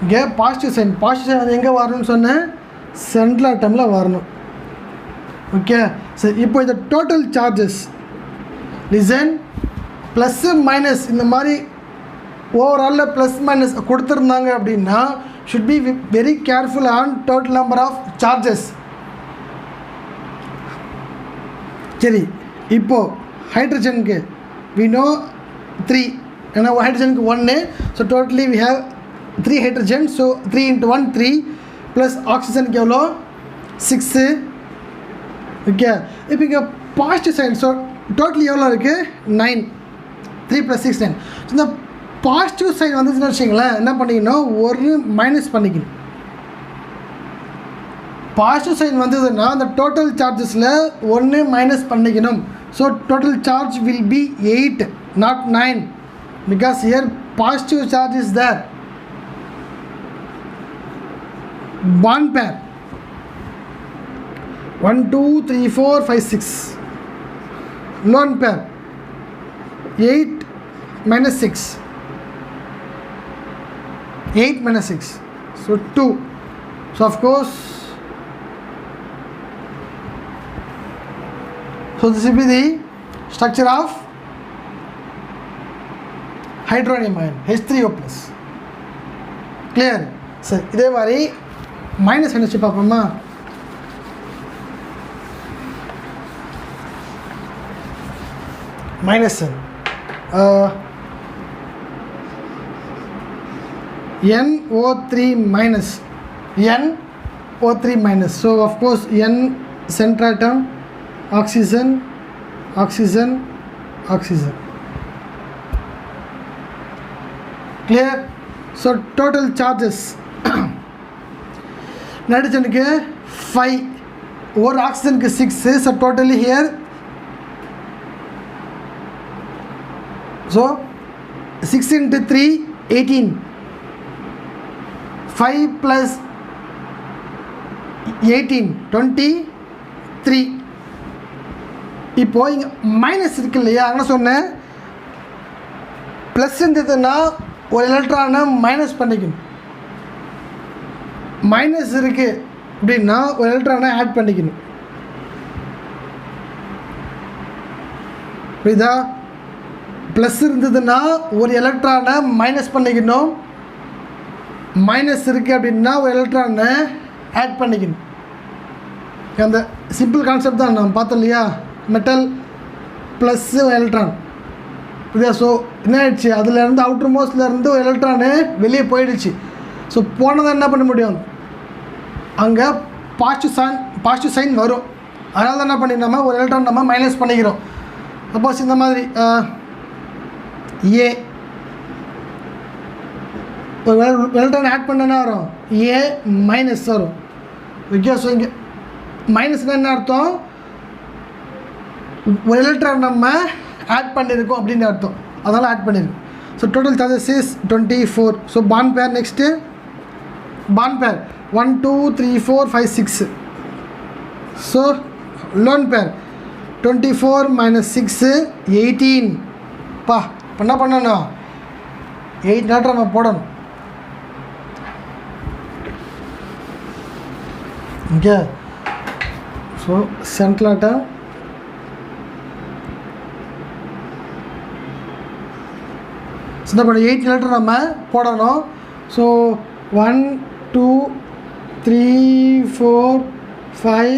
இங்கே பாசிட்டிவ் சைன் வந்து எங்கே வரணும்னு சொன்னேன்? சென்ட்ரல் ஆட்டமில் வரணும். ஓகே, சரி. இப்போ இந்த total charges listen plus minus இந்த மாதிரி ஓவராலில் ப்ளஸ் மைனஸ் கொடுத்துருந்தாங்க அப்படின்னா should be very careful on total number of charges. சரி, இப்போது ஹைட்ரஜனுக்கு we know 3, ஏன்னா ஹைட்ரஜனுக்கு 1. So totally we have 3 hydrogen. So 3 × 1 3 plus ஆக்சிஜனுக்கு எவ்வளோ 6. ஓகே, இப்போ இங்கே பாசிட்டிவ் சைன். ஸோ டோட்டலி எவ்வளோ இருக்குது? 9. 3 + 6 9. ஸோ இந்த பாசிட்டிவ் சைன் வந்துச்சுன்னு வச்சிங்களேன், என்ன பண்ணிக்கணும்? ஒரு மைனஸ் பண்ணிக்கணும். பாசிட்டிவ் சைன் வந்ததுன்னா அந்த டோட்டல் சார்ஜஸில் 1 மைனஸ் பண்ணிக்கணும். So total charge will be 8 not 9, because here positive charge is there. bond pair 1 2 3 4 5 6, lone pair 8 minus 6, 8 minus 6, so 2. So of course, so this will be the structure of hydronium ion H3O plus. Clear? So இதே மாதிரி minus என்ன பார்ப்போமா? Minus NO3 minus, NO3 minus. So of course N center atom, oxygen, oxygen, oxygen. Clear? So total charges nitrogen 5 or oxygen 6, so totally here, so 6 into 3 18, 5 plus 18 23. இப்போ இங்கே minus இருக்கு இல்லையா, அங்கே சொன்னேன் ப்ளஸ் இருந்ததுன்னா ஒரு எலக்ட்ரானை மைனஸ் பண்ணிக்கணும், மைனஸ் இருக்குது அப்படின்னா ஒரு எலக்ட்ரானை ஆட் பண்ணிக்கணும். புரியுதா? ப்ளஸ் இருந்ததுன்னா ஒரு எலக்ட்ரானை மைனஸ் பண்ணிக்கணும், மைனஸ் இருக்குது அப்படின்னா ஒரு எலக்ட்ரானை ஆட் பண்ணிக்கணும். அந்த சிம்பிள் கான்செப்ட் தான் நம்ம பார்த்தோம் இல்லையா, மெட்டல் ப்ளஸ்ஸு எலக்ட்ரான். புரியுதா? ஸோ என்ன ஆயிடுச்சு, அதுலேருந்து அவுட்டர் மோஸ்ட்லேருந்து ஒரு எலக்ட்ரானு வெளியே போயிடுச்சு. ஸோ போனதை என்ன பண்ண முடியும், அங்கே பாசிட்டிவ் சைன் வரும். அதனால தான் என்ன பண்ணிடலாமா ஒரு எலக்ட்ரான் நம்ம மைனஸ் பண்ணிக்கிறோம். சப்போஸ் இந்த மாதிரி ஏ ஒரு எலக்ட்ரான் ஆட் பண்ண என்ன வரும், ஏ மைனஸ் வரும். ஓகே, ஸோ இங்கே மைனஸ்னால் என்ன அர்த்தம், ஒரு எலக்ட்ரான் நம்ம ஆட் பண்ணியிருக்கோம் அப்படின்னு அர்த்தம், அதனால் ஆட் பண்ணியிருக்கோம். So total charges is 24. So bond பேர் நெக்ஸ்ட்டு பாண்ட் பேர் 1 2 3 4 5 6. So lone pair 24 minus 6 18. பா என்ன பண்ணணும், 8 நாட்டு நம்ம போடணும். ஓகே, ஸோ சென்ட்ரல் ஆட்டம் சின்ன பண்ண 8 லிட்டர் நம்ம போடணும். ஸோ 1 2 3 4 5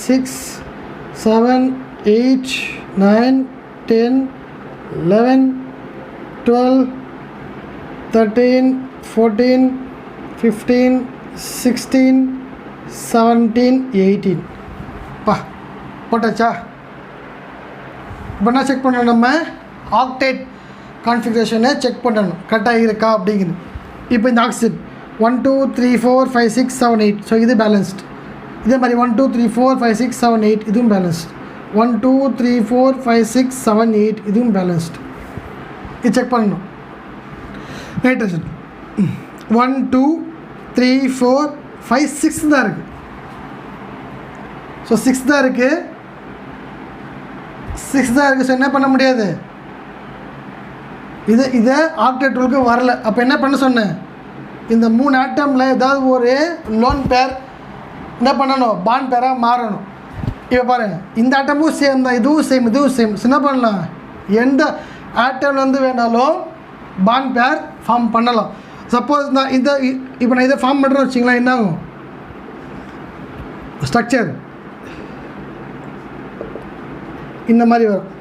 6 7 8 9 10 11 12 13 14 15 16 17 18. பா போட்டாச்சா? இப்போ என்ன செக் பண்ணணும், நம்ம ஆக்டேட் கான்ஃபிகரேஷனை செக் பண்ணணும் கரெக்டாக இருக்கா அப்படிங்கிறது. இப்போ இந்த ஆக்சிஜன் 1 2 3 4 5 6 7 8, ஸோ இது பேலன்ஸ்டு. இதே மாதிரி 1 2 3 4 5 6 7 8 இதுவும் பேலன்ஸ்டு. 1 2 3 4 5 6 7 8 இதுவும் பேலன்ஸ்டு. இது செக் பண்ணணும். நைட்ரஜன் 1 2 3 4 5 6 தான் இருக்குது. ஸோ 6 தான் இருக்குது. ஸோ என்ன பண்ண முடியாது, இதை ஆக்டேட் ரூலுக்கு வரல. அப்போ என்ன பண்ண சொன்னேன், இந்த 3 ஆட்டமில் ஏதாவது ஒரு லோன் பேர் என்ன பண்ணணும், பாண்ட் பேராக மாறணும். இப்போ பாருங்கள், இந்த ஆட்டமும் சேம் தான், இதுவும் சேம், இதுவும் சேம். என்ன பண்ணலாம், எந்த ஆட்டம்லேருந்து வேணாலும் பாண்ட் பேர் ஃபார்ம் பண்ணலாம். சப்போஸ் நான் இப்போ நான் இதை ஃபார்ம் பண்ணுறேன்னு வச்சிங்களேன், என்ன ஆகும், ஸ்ட்ரக்சர் இந்த மாதிரி வரும்.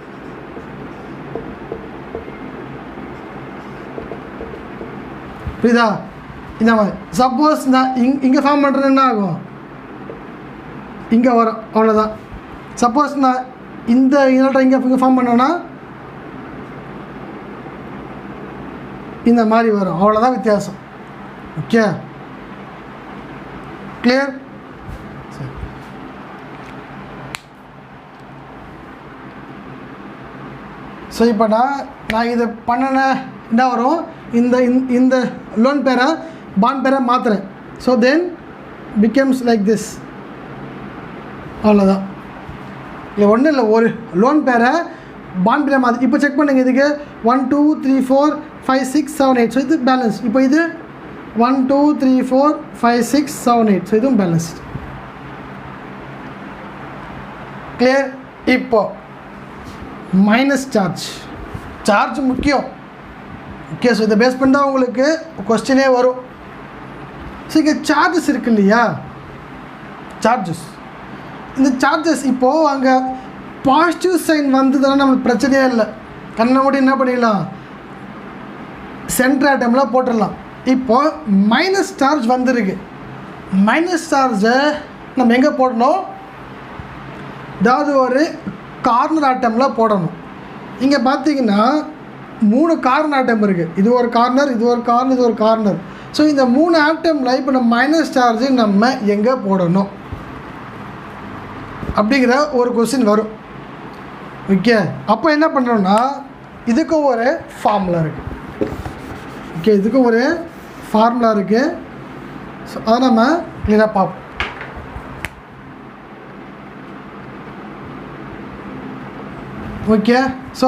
புரியுதா? இந்த மாதிரி. சப்போஸ் நான் இங்கே ஃபார்ம் பண்ணுறது என்ன ஆகும், இங்கே வரும், அவ்வளோதான். சப்போஸ் நான் இந்த இனல்ட்ட இங்கே ஃபார்ம் பண்ணேன்னா இந்த மாதிரி வரும், அவ்வளோதான் வித்தியாசம். Okay, clear? சரி, ஸோ இப்போ நான் இதை பண்ணின என்ன வரும், இந்த லோன் பேரை பாண்ட் பேரை மாற்றுறேன். So then becomes like this. அவ்வளோதான். இல்லை ஒன்றும் இல்லை, ஒரு லோன் பேரை பாண்ட் பேரை மாதிரி இப்போ செக் பண்ணுங்க. இதுக்கு 1 2 3 4 5 6 7 8. ஸோ இது பேலன்ஸ். இப்போ இது 1 2 3 4 5 6 7 8. ஸோ இதுவும் பேலன்ஸ்ட். கிளியர்? இப்போ மைனஸ் சார்ஜ் முக்கியம். ஓகே, ஸோ இதை பேஸ் பண்ணி தான் உங்களுக்கு கொஸ்டினே வரும். ஸோ இங்கே சார்ஜஸ் இருக்கு இல்லையா, சார்ஜஸ், இந்த சார்ஜஸ் இப்போது அங்கே பாசிட்டிவ் சைன் வந்ததுன்னா நம்மளுக்கு பிரச்சனையே இல்லை. கண்ணை மூடி என்ன பண்ணிடலாம், சென்டர் ஆட்டமில் போட்டுடலாம். இப்போது மைனஸ் சார்ஜ் வந்துருக்கு. மைனஸ் சார்ஜை நம்ம எங்கே போடணும், ஏதாவது ஒரு கார்னர் ஆட்டமில் போடணும். இங்கே பார்த்தீங்கன்னா 3 கார்னர் ஆட்டம் இருக்குது. இது ஒரு கார்னர், இது ஒரு கார்னர், இது ஒரு கார்னர். ஸோ இந்த 3 ஆட்டமில் இப்போ நம்ம மைனஸ் சார்ஜை நம்ம எங்கே போடணும் அப்படிங்கிற ஒரு கொஸ்டின் வரும். ஓகே, அப்போ என்ன பண்ணுறோன்னா இதுக்கும் ஒரு ஃபார்முலா இருக்குது. ஓகே, இதுக்கும் ஒரு ஃபார்முலா இருக்குது. ஸோ அதை நம்ம கிளியராக பார்ப்போம். ஓகே, ஸோ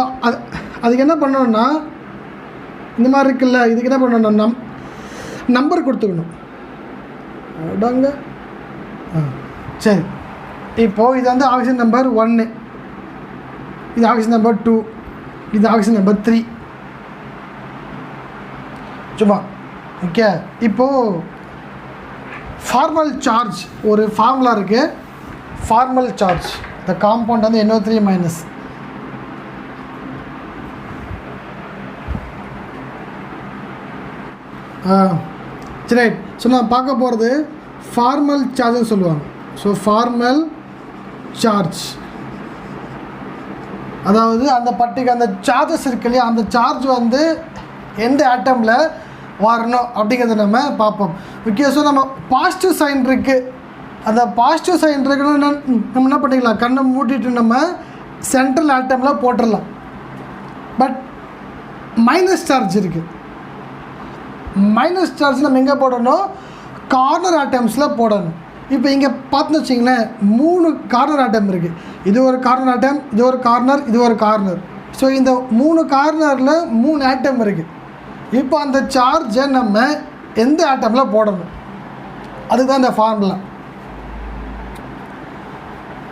அதுக்கு என்ன பண்ணணும்னா இந்த மாதிரி இருக்குல்ல, இதுக்கு என்ன பண்ணணும், நம்பர் கொடுத்துக்கணும். அடாங்க சரி. இப்போது இது வந்து ஆக்சிஜன் நம்பர் 1, இது ஆக்சிஜன் நம்பர் 2, இது ஆக்சிஜன் நம்பர் 3 சும்மா. ஓகே, இப்போது ஃபார்மல் சார்ஜ் ஒரு ஃபார்முலா இருக்குது. ஃபார்மல் சார்ஜ் இந்த காம்பவுண்ட் வந்து NO3-. சரி, ரைட். ஸோ நான் பார்க்க போகிறது ஃபார்மல் சார்ஜ்னு சொல்லுவாங்க. ஸோ ஃபார்மல் சார்ஜ் அதாவது அந்த பர்டிகுலர் அந்த சார்ஜஸ் இருக்கு இல்லையா, அந்த சார்ஜ் வந்து எந்த ஆட்டமில் வரணும் அப்படிங்கிறத நம்ம பார்ப்போம். ஓகே, ஸோ நம்ம பாசிட்டிவ் சைன் இருக்குது. அந்த பாசிட்டிவ் சைன் இருக்குன்னு நம்ம என்ன பண்ணிக்கலாம், கண்ணை மூட்டிட்டு நம்ம சென்ட்ரல் ஆட்டமில் போட்டுடலாம். பட் மைனஸ் சார்ஜ் இருக்குது. மைனஸ் சார்ஜ் நம்ம எங்கே போடணும், கார்னர் ஆட்டம்ஸில் போடணும். இப்போ இங்கே பார்த்துன்னு வச்சிங்களேன் 3 கார்னர் ஆட்டம் இருக்குது. இது ஒரு கார்னர் ஆட்டம், இது ஒரு கார்னர், இது ஒரு கார்னர். ஸோ இந்த 3 கார்னரில் 3 ஆட்டம் இருக்குது. இப்போ அந்த சார்ஜை நம்ம எந்த ஆட்டமில் போடணும், அதுதான் இந்த ஃபார்முலா.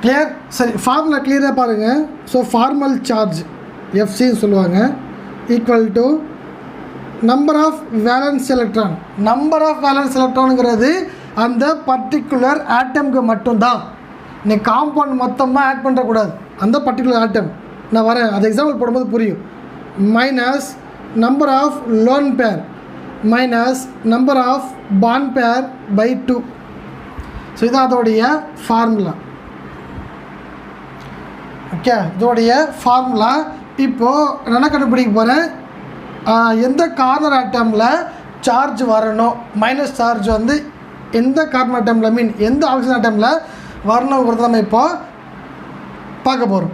கிளியர்? சரி, ஃபார்முலா கிளியராக பாருங்கள். ஸோ ஃபார்மல் சார்ஜ் எஃப்சின்னு சொல்லுவாங்க, equal to number of valence electron. Number of valence எலக்ட்ரானுங்கிறது அந்த பர்டிகுலர் ஆட்டம்க்கு மட்டும்தான். நீ காம்பவுண்ட் மொத்தமாக ஆட் பண்ணுறக்கூடாது, அந்த பர்டிகுலர் ஆட்டம். நான் வரேன், அது எக்ஸாம்பிள் போடும்போது புரியும். Minus number of lone pair minus number of bond pair by 2. So இதுதான் அதோடைய ஃபார்முலா. ஓகே, இதோடைய ஃபார்முலா. இப்போது நான் கண்டுபிடிக்க போகிறேன், எந்த கார்னர் ஆட்டமில் சார்ஜ் வரணும், மைனஸ் சார்ஜ் வந்து எந்த கார்னர் ஆட்டமில் மீன் எந்த ஆக்சிஜன் ஆட்டமில் வரணுங்கிறத நம்ம இப்போ பார்க்க போகிறோம்.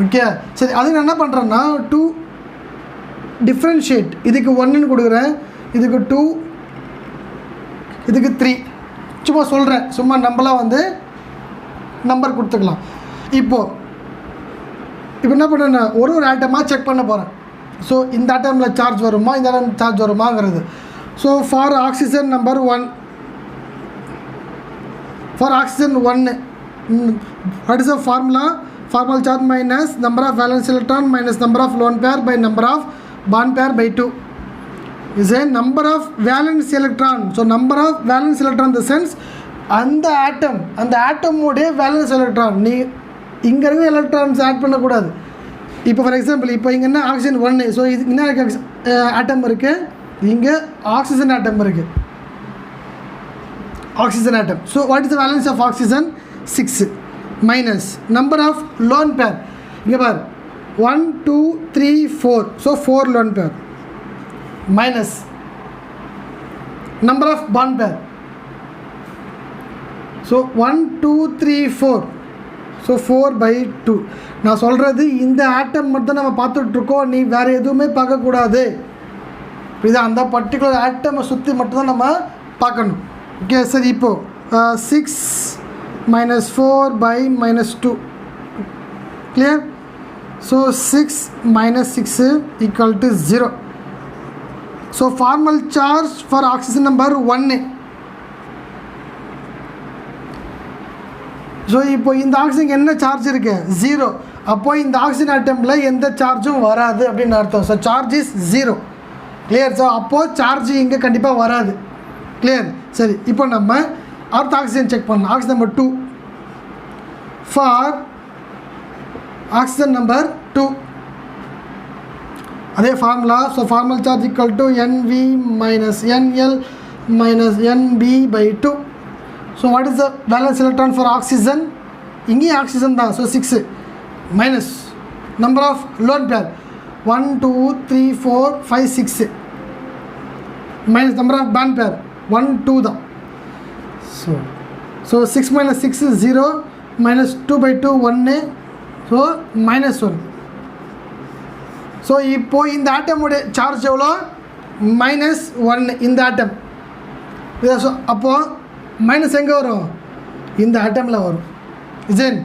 ஓகே, சரி. அதுக்கு நான் என்ன பண்ணுறேன்னா 2 டிஃப்ரென்ஷியேட். இதுக்கு 1ன்னு கொடுக்குறேன், இதுக்கு 2, இதுக்கு 3. சும்மா சொல்கிறேன், சும்மா நம்மளாம் வந்து நம்பர் கொடுத்துக்கலாம். இப்போது என்ன பண்ணுறேன்னா ஒரு ஆட்டமாக செக் பண்ண போகிறேன். ஸோ இந்த ஆட்டமில் சார்ஜ் வருமா, இந்த ஆட்டம் சார்ஜ் வருமாங்கிறது. So for oxygen number 1, for oxygen 1, what is the formula? Formal charge minus number of valence electron minus number of lone pair by number of bond pair by 2 is a number of valence electron. So number of valence electron in the sense அந்த ஆட்டமோடைய valence electron. நீ இங்கே இருக்க electrons add பண்ணக்கூடாது. இப்போ for example இப்போ இங்கே என்ன oxygen 1. So இது என்ன ஆட்டம் இருக்குது, இங்கே ஆக்சிஜன் ஆட்டம் இருக்குது, oxygen atom. So what is the valence of oxygen 6 minus number of lone pair. இங்கே பார் 1 2 3 4. So 4 lone pair minus number of bond pair. So 1 2 3 4. So 4/2. நான் சொல்கிறது இந்த ஆட்டம் மட்டும் நம்ம பார்த்துட்ருக்கோம், நீ வேறு எதுவுமே பார்க்கக்கூடாது. இது அந்த பர்டிகுலர் ஆட்டமை சுற்றி மட்டும்தான் நம்ம பார்க்கணும். ஓகே, சரி. இப்போது 6 minus 4 by minus 2. Clear? So 6 minus 6 equal to 0. So formal charge for oxygen number 1. So இப்போ இந்த ஆக்சிஜனுக்கு என்ன சார்ஜ் இருக்குது? 0. அப்போ இந்த ஆக்சிஜன் அட்டமில் எந்த சார்ஜும் வராது அப்படின்னு அர்த்தம். So charge is 0. Clear? So அப்போது சார்ஜ் இங்கே கண்டிப்பாக வராது. கிளியர்? சரி, இப்போ நம்ம அடுத்த ஆக்சிஜன் செக் பண்ணலாம். Oxygen number 2. For oxygen number 2 அதே formula. So formal charge equal to NV minus NL minus NB by 2. So what is the valence electron for oxygen? இங்கே oxygen தான். So 6 minus number of lone pair 1 2 3 4 5 6 minus number of bond pair 1 2 தான். So 6 minus 6 is 0 minus 2 by 2 1. So minus 1. So இப்போ இந்த ஆட்டம் உடைய charge எவ்வளோ? -1 இந்த ஆட்டம். So அப்போது minus எங்கே வரும்? இந்த ஆட்டமில் வரும். இசன்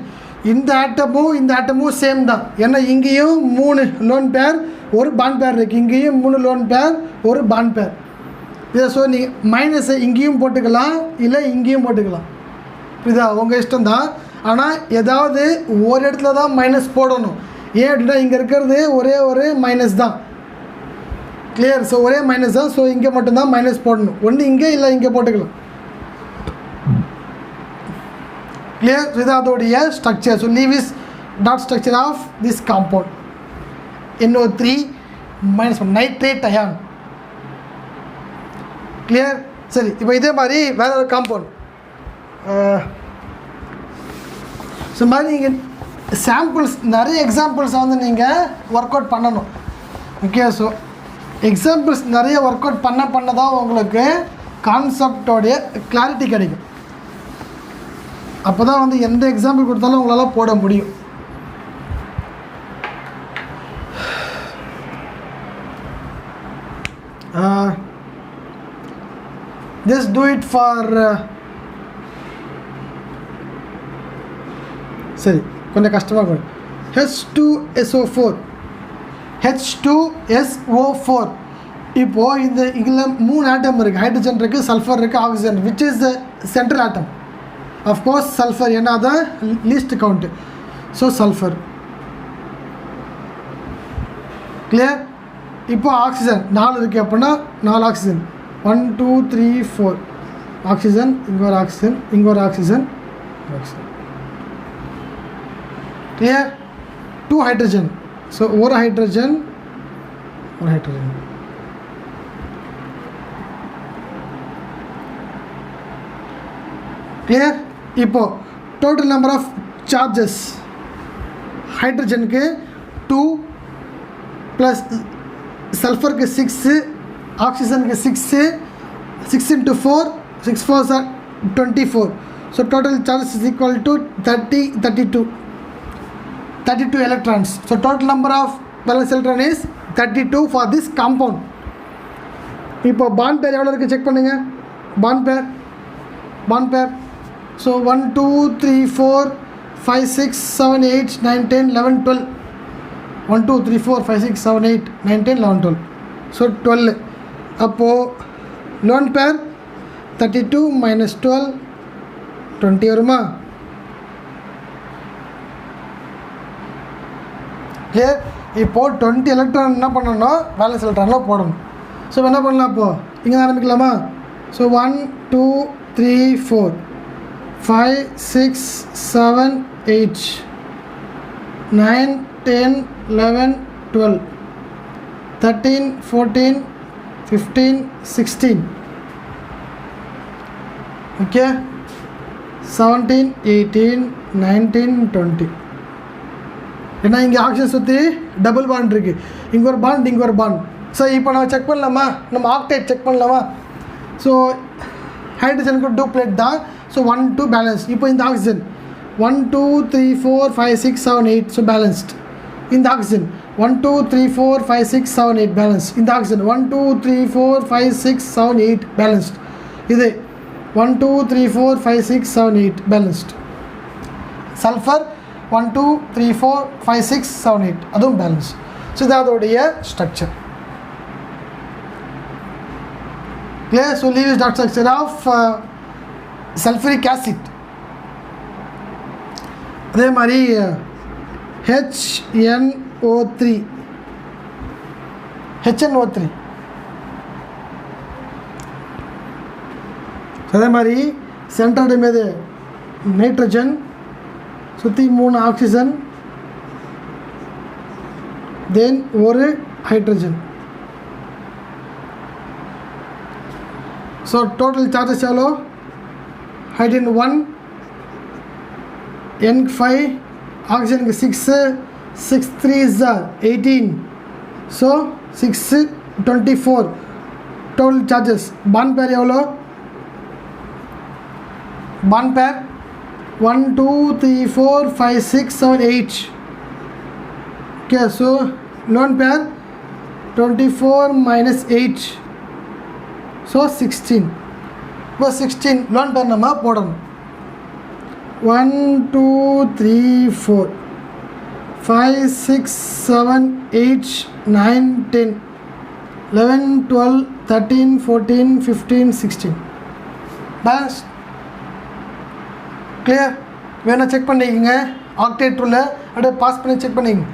இந்த ஆட்டமும் சேம் தான். ஏன்னா இங்கேயும் 3 லோன் பேர் ஒரு பாண்ட் பேர் இருக்குது. இங்கேயும் 3 லோன் பேர் ஒரு பாண்ட் பேர். இதை ஸோ நீங்கள் மைனஸை இங்கேயும் போட்டுக்கலாம், இல்லை இங்கேயும் போட்டுக்கலாம். இதா உங்கள் இஷ்டம் தான். ஆனால் ஏதாவது ஒரு இடத்துல தான் மைனஸ் போடணும். ஏன் அப்படின்னா இங்கே இருக்கிறது ஒரே ஒரு மைனஸ் தான். கிளியர்? ஸோ ஒரே மைனஸ் தான். ஸோ இங்கே மட்டும்தான் மைனஸ் போடணும். ஒன்று இங்கே இல்லை இங்கே போட்டுக்கலாம். Clear? So இதோடைய structure. So Lewis dot structure of this compound NO3 minus 1 nitrate ion. Clear? சரி, இப்போ இதே மாதிரி வேற ஒரு காம்பவுண்ட். ஸோ மாதிரி நீங்கள் சாம்பிள்ஸ் நிறைய எக்ஸாம்பிள்ஸை வந்து நீங்கள் ஒர்க் அவுட் பண்ணணும். ஓகே, ஸோ எக்ஸாம்பிள்ஸ் நிறைய ஒர்க் அவுட் பண்ண தான் உங்களுக்கு கான்செப்டோடைய கிளாரிட்டி கிடைக்கும். அப்போ தான் வந்து எந்த எக்ஸாம்பிள் கொடுத்தாலும் உங்களால் போட முடியும். just do it for சரி, கொஞ்சம் கஷ்டமாக போய் H2SO4 H2SO4. இப்போது இந்த இதில் 3 ஆட்டம் இருக்குது. ஹைட்ரஜன் இருக்குது, சல்ஃபர் இருக்குது, oxygen. Which is the central atom? Of course sulfur. ஏன்னா தான் least count. So sulphur. Clear? இப்போ ஆக்சிஜன் 4 இருக்குது. அப்படின்னா 4 ஆக்சிஜன் 1 2 3 4 ஆக்சிஜன். இங்கே ஒரு ஆக்சிஜன், இங்கே ஒரு ஆக்சிஜன். கிளியர்? 2 ஹைட்ரஜன். ஸோ ஒரு ஹைட்ரஜன். கிளியர்? இப்போது டோட்டல் நம்பர் ஆஃப் சார்ஜஸ் ஹைட்ரஜனுக்கு 2 ப்ளஸ் சல்ஃபருக்கு 6, ஆக்சிஜனுக்கு 6 into 4 6 4s are 24. So total charge is equal to 32 electrons. So total number of valence electron is 32 for this compound. இப்போ bond பேர் எவ்வளோ இருக்குது check பண்ணுங்கள். பாண்ட் பேர் so 1 2 3 4 5 6 7 8 9 10 11 12 1 2 3 4 5 6 7 8 9 10 11 12. so 12. அப்போது லோன் பேர் 32 minus 12 20 வருமா? கிளியர்? இப்போது 20 எலக்ட்ரான் என்ன பண்ணணும்? வேலன்ஸ் எலக்ட்ரானில் போடணும். ஸோ என்ன பண்ணலாம்? அப்போது இங்கே ஆரம்பிக்கலாமா? So 1 2 3 4 5 6 7 8 9 10 11 12 13 14 15 16 okay 17 18 19 20. ஏன்னா இங்கே ஆக்சிஜன் சுற்றி டபுள் பாண்ட் இருக்குது. இங்கே ஒரு பாண்ட், இங்கே ஒரு பாண்ட். ஸோ இப்போ நம்ம செக் பண்ணலாமா? நம்ம ஆக்டேட் செக் பண்ணலாமா? ஸோ ஹைட்ரஜனுக்கு டூப்ளேட் தான். So 1 2 balance. இப்போ இந்த ஆக்சிஜன் 1 2 3 4 5 6 7 8. So balanced. இந்த ஆக்சிஜன் 1 2 3 4 5 6 7 8 பேலன்ஸ். இந்த ஆக்சிஜன் 1 2 3 4 5 6 7 8 பேலன்ஸ்ட். இது 1 2 3 4 5 6 7 8 balanced. Sulfur 1 2 3 4 5 6 7 8 அதுவும் பேலன்ஸ். ஸோ இது அதோடைய structure. clear? So leave is dot structure of sulfuric acid. அதே மாதிரி HNO3 அதே மாதிரி சென்டர்டு மீது நைட்ரஜன், சுற்றி 3 ஆக்சிஜன், தென் ஒரு ஹைட்ரஜன். ஸோ டோட்டல் சார்ஜஸ் எவ்வளோ? Hydrogen 1, N5, ஆக்சிஜனுக்கு 6, 6 3s are 18, so 6 24 total charges. Bond பேர் எவ்வளோ? பாண்ட் பேர் 1 2 3 4 5 6 7 8. Okay, so lone pair 24 minus 8, so 16. இப்போ 16 லோன் பேர் நம்ம போடணும். 1 2 3 4 5 6 7 8 9 10 11 12 13 14 15 16 பேலன்ஸ். கிளியர்? வேணால் செக் பண்ணிக்கோங்க. ஆக்டேட் ரூலில் அப்படியே பாஸ் பண்ணி செக் பண்ணிக்கங்க.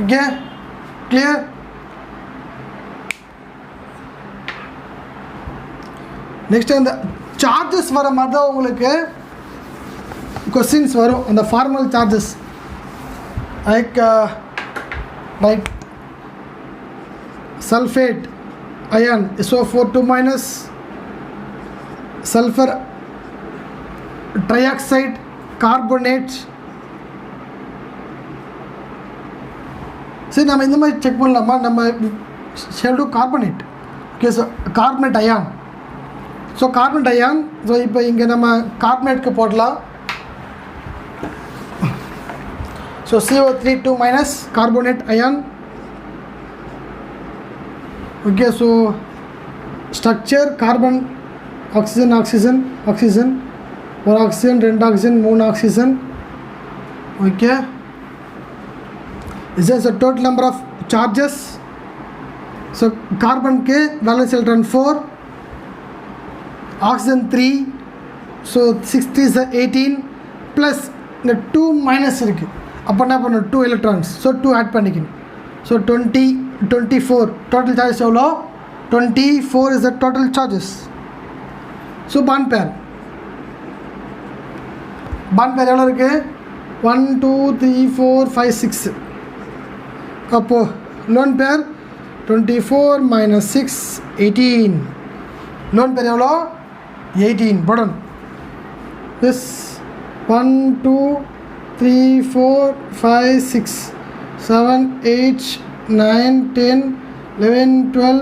Okay, clear? நெக்ஸ்ட்டு இந்த சார்ஜஸ் வர மாதிரி தான் உங்களுக்கு கொஸ்டின்ஸ் வரும். அந்த formal charges like sulphate ion SO4 2-, sulphur trioxide, carbonate. சரி, நம்ம இந்த மாதிரி செக் பண்ணலாமா? நம்ம ஷெல்டு carbonate. Okay, so carbonate ion. So carbonate ion. So இப்போ இங்கே நம்ம கார்பனேட்க்கு போடலாம். So CO3 2-, carbonate ion. Okay, so structure carbon, oxygen oxygen oxygen, ஒரு oxygen 2 oxygen 3 oxygen. Okay, this is the total number of charges. So carbon के valence electron 4, oxygen 3, so 6 3s are 18 plus the 2- இருக்கு. அப்போ என்ன பண்ணணும்? 2 electrons, so 2 add பண்ணிக்கணும். So 20 24 total charges எவ்வளோ? 24 is the total charges. So bond pair எவ்வளோ இருக்கு? 1 2 3 4 5 6. அப்போது lone pair 24 minus 6 18. Loan pair எவ்வளோ? 18 போடணும். திஸ் 1 2 3 4 5 6 7 8 9 10 11 12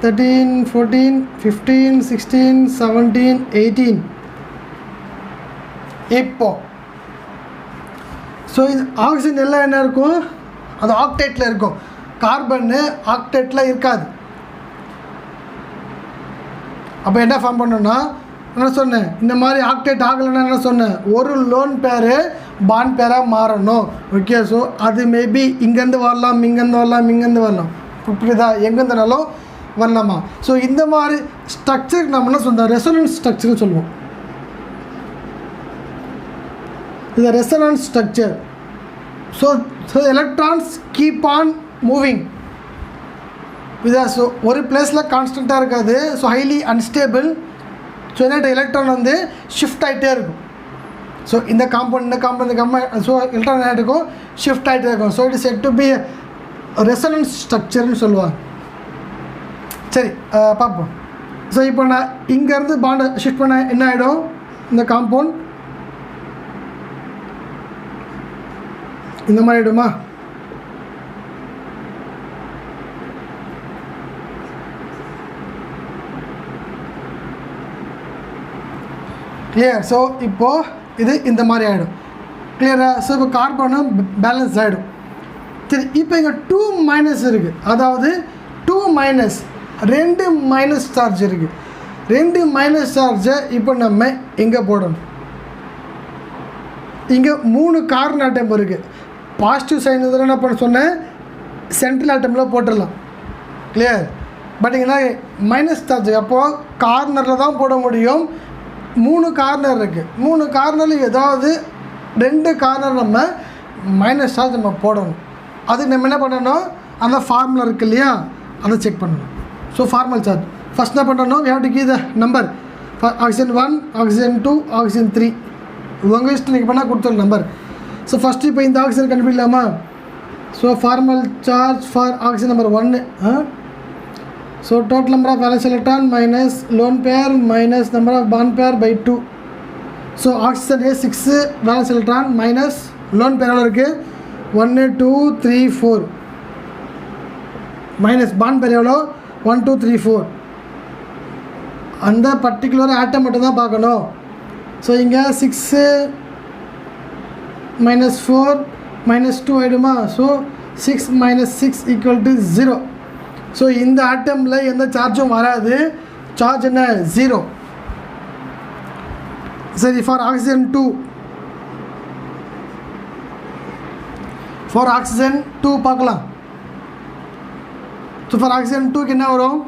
13 14 15 16 17 18. இப்போ ஸோ இது ஆக்சிஜன் எல்லாம் என்ன இருக்கும்? அது ஆக்டேட்டில் இருக்கும். கார்பன்னு ஆக்டேட்டில் இருக்காது. அப்போ என்ன ஃபார்ம் பண்ணணும்னா, என்ன சொன்னேன்? இந்த மாதிரி ஆக்டேட் ஆகலைன்னா என்ன சொன்னேன்? ஒரு லோன் பேர் பாண்ட் பேராக மாறணும். ஓகே, ஸோ அது மேபி இங்கேருந்து வரலாம், இங்கேருந்து வரலாம், இங்கேருந்து வரலாம். இப்படிதான் எங்கேருந்துனாலும் வரலாமா? ஸோ இந்த மாதிரி ஸ்ட்ரக்சருக்கு நம்ம என்ன சொல்லுவோம்? ரெசோனன்ஸ் ஸ்ட்ரக்சர்னு சொல்லுவோம். இது resonance structure. So electrons keep on moving. So ஒரு பிளேஸில் கான்ஸ்டண்ட்டாக இருக்காது. So highly unstable. ஸோ என்ன எலக்ட்ரான் வந்து ஷிஃப்ட் ஆகிட்டே இருக்கும். ஸோ இந்த காம்பவுண்ட் ஸோ எலக்ட்ரான் என்ன இருக்கும்? ஷிஃப்ட் ஆகிட்டே இருக்கும். So it is said to be resonance ஸ்ட்ரக்சர்னு சொல்லுவாங்க. சரி, பார்ப்போம். ஸோ இப்போ நான் இங்கேருந்து பாண்டை ஷிஃப்ட் பண்ண என்ன ஆகிடும்? இந்த காம்பவுண்ட் இந்த மாதிரி ஆகிடுமா? கிளியர்? ஸோ இப்போது இது இந்த மாதிரி ஆகிடும். கிளியரா? ஸோ இப்போ கார்பனும் பேலன்ஸ் ஆகிடும். சரி, இப்போ இங்கே 2- இருக்குது. அதாவது 2-, 2 மைனஸ் சார்ஜ் இருக்குது. 2 மைனஸ் சார்ஜை இப்போ நம்ம எங்கே போடணும்? இங்கே 3 கார்னர் ஆட்டம் இருக்குது. பாசிட்டிவ் சைன் இதில் என்ன பண்ண சொன்னேன், சென்ட்ரல் ஆட்டமில் போட்டுடலாம். கிளியர்? பட் இங்கே மைனஸ் சார்ஜ் அப்போது கார்னரில் தான் போட முடியும். 3 கார்னர் இருக்குது. 3 கார்னரில் ஏதாவது 2 கார்னர் நம்ம மைனஸ் சார்ஜ் நம்ம போடணும். அதுக்கு நம்ம என்ன பண்ணணும், அந்த ஃபார்முலா இருக்குது இல்லையா, அதை செக் பண்ணணும். ஸோ ஃபார்மல் சார்ஜ் ஃபஸ்ட் என்ன பண்ணணும், we have to give the number for oxygen 1, oxygen 2, oxygen 3. உங்கள் இஷ்டம் நீங்கள் பண்ணால் கொடுத்துரு நம்பர். ஸோ ஃபஸ்ட்டு இப்போ இந்த ஆக்சிஜன் கண்டுபிடிக்கலாமா? So formal charge for oxygen number 1. So total number of valence electron minus lone pair minus number of bond pair by 2. So oxygen ஏ 6 valence electron minus lone pair எவ்வளோ இருக்குது, 1 2 3 4 minus bond பேர் எவ்வளோ, 1 2 3 4. அந்த particular ஆட்டம் மட்டும் தான் பார்க்கணும். So இங்கே 6 மைனஸ் 4 மைனஸ் 2 ஆகிடுமா? So 6 minus 6 equal to 0. So இந்த ஆட்டமில் எந்த சார்ஜும் வராது. சார்ஜ் என்ன, 0. சரி, ஃபார் ஆக்சிஜன் 2, ஃபார் ஆக்சிஜன் 2 பார்க்கலாம். ஸோ ஃபார் ஆக்சிஜன் 2க்கு என்ன வரும்,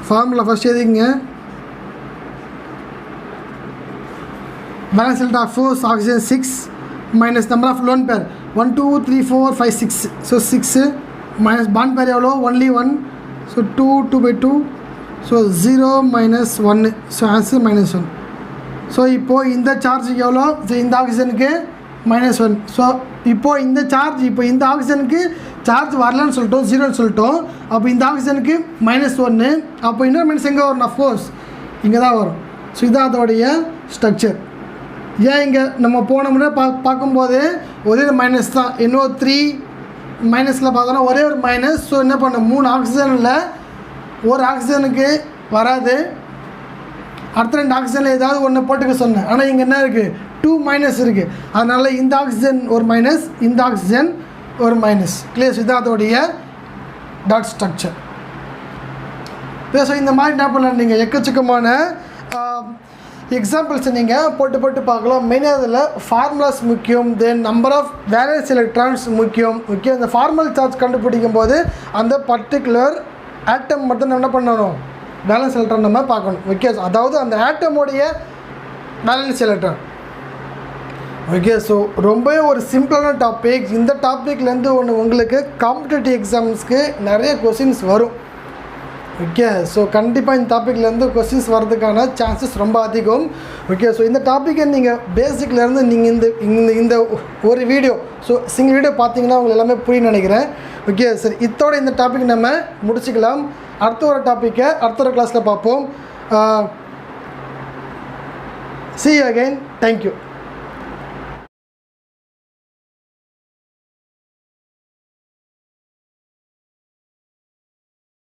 ஃபார்முலா ஃபஸ்ட் எழுதிங்க. Valence electron of force oxygen 6 minus number of lone pair 1 2 3 4 5 6. So 6 minus bond பேர் எவ்வளோ, only 1. So 2 2 by 2. So 0 minus 1. So answer minus 1. So இப்போது இந்த சார்ஜுக்கு எவ்வளோ, இந்த ஆக்சிஜனுக்கு -1. ஸோ இப்போது இந்த சார்ஜ், இப்போ இந்த ஆக்சிஜனுக்கு சார்ஜ் வரலன்னு சொல்லிட்டோம், 0ன்னு சொல்லிட்டோம். அப்போ இந்த ஆக்சிஜனுக்கு -1. அப்போ இன்னொரு மைனஸ் எங்கே வரும், அஃப்கோர்ஸ் இங்கே தான் வரும். ஸோ இதுதான் அதோடைய ஸ்ட்ரக்சர். ஏன் இங்கே நம்ம போன முறை பார்க்கும்போது ஒரே ஒரு மைனஸ் தான், இன்னும் 3 மைனஸில் பார்த்தோன்னா ஒரே ஒரு மைனஸ். ஸோ என்ன பண்ண, 3 ஆக்சிஜனில் ஒரு ஆக்சிஜனுக்கு வராது, அடுத்த 2 ஆக்சிஜனில் ஏதாவது ஒன்று போட்டுக்க சொன்னேன். ஆனால் இங்கே என்ன இருக்குது, 2 மைனஸ் இருக்குது. அதனால் இந்த ஆக்சிஜன் ஒரு மைனஸ், இந்த ஆக்சிஜன் ஒரு மைனஸ். கிளியர்? இதுதான் அதோடைய டாட் ஸ்ட்ரக்சர். ஸோ இந்த மாதிரி என்ன பண்ணலாம், நீங்கள் எக்கச்சக்கமான எக்ஸாம்பிள்ஸை நீங்கள் போட்டு பார்க்கலாம். மெயினாக அதில் ஃபார்முலாஸ் முக்கியம், then number of valence electrons முக்கியம். ஓகே, அந்த ஃபார்மல் சார்ஜ் கண்டுபிடிக்கும் போது அந்த பர்டிகுலர் ஆட்டம் மட்டும் நம்ம என்ன பண்ணணும், வேலன்ஸ் எலக்ட்ரான் நம்ம பார்க்கணும். ஓகே, அதாவது அந்த ஆட்டமோடைய வேலன்ஸ் எலக்ட்ரான். ஓகே, ஸோ ரொம்பவே ஒரு சிம்பிளான டாபிக். இந்த டாப்பிக்லேருந்து உங்களுக்கு காம்படிட்டிவ் எக்ஸாம்ஸ்க்கு நிறைய கொஸ்டின்ஸ் வரும். ஓகே, ஸோ கண்டிப்பாக இந்த டாப்பிக்லேருந்து கொஸ்டின்ஸ் வரதுக்கான சான்சஸ் ரொம்ப அதிகம். ஓகே, ஸோ இந்த டாப்பிக்கை நீங்கள் பேசிக்லேருந்து நீங்கள் இந்த ஒரு வீடியோ, ஸோ சிங்கிள் வீடியோ பார்த்தீங்கன்னா உங்களுக்கு எல்லாமே புரியும்னு நினைக்கிறேன். ஓகே, சரி, இதோட இந்த டாபிக் நம்ம முடிச்சுக்கலாம். அடுத்த ஒரு டாப்பிக்கை அடுத்த ஒரு கிளாஸில் பார்ப்போம். See you again. Thank you.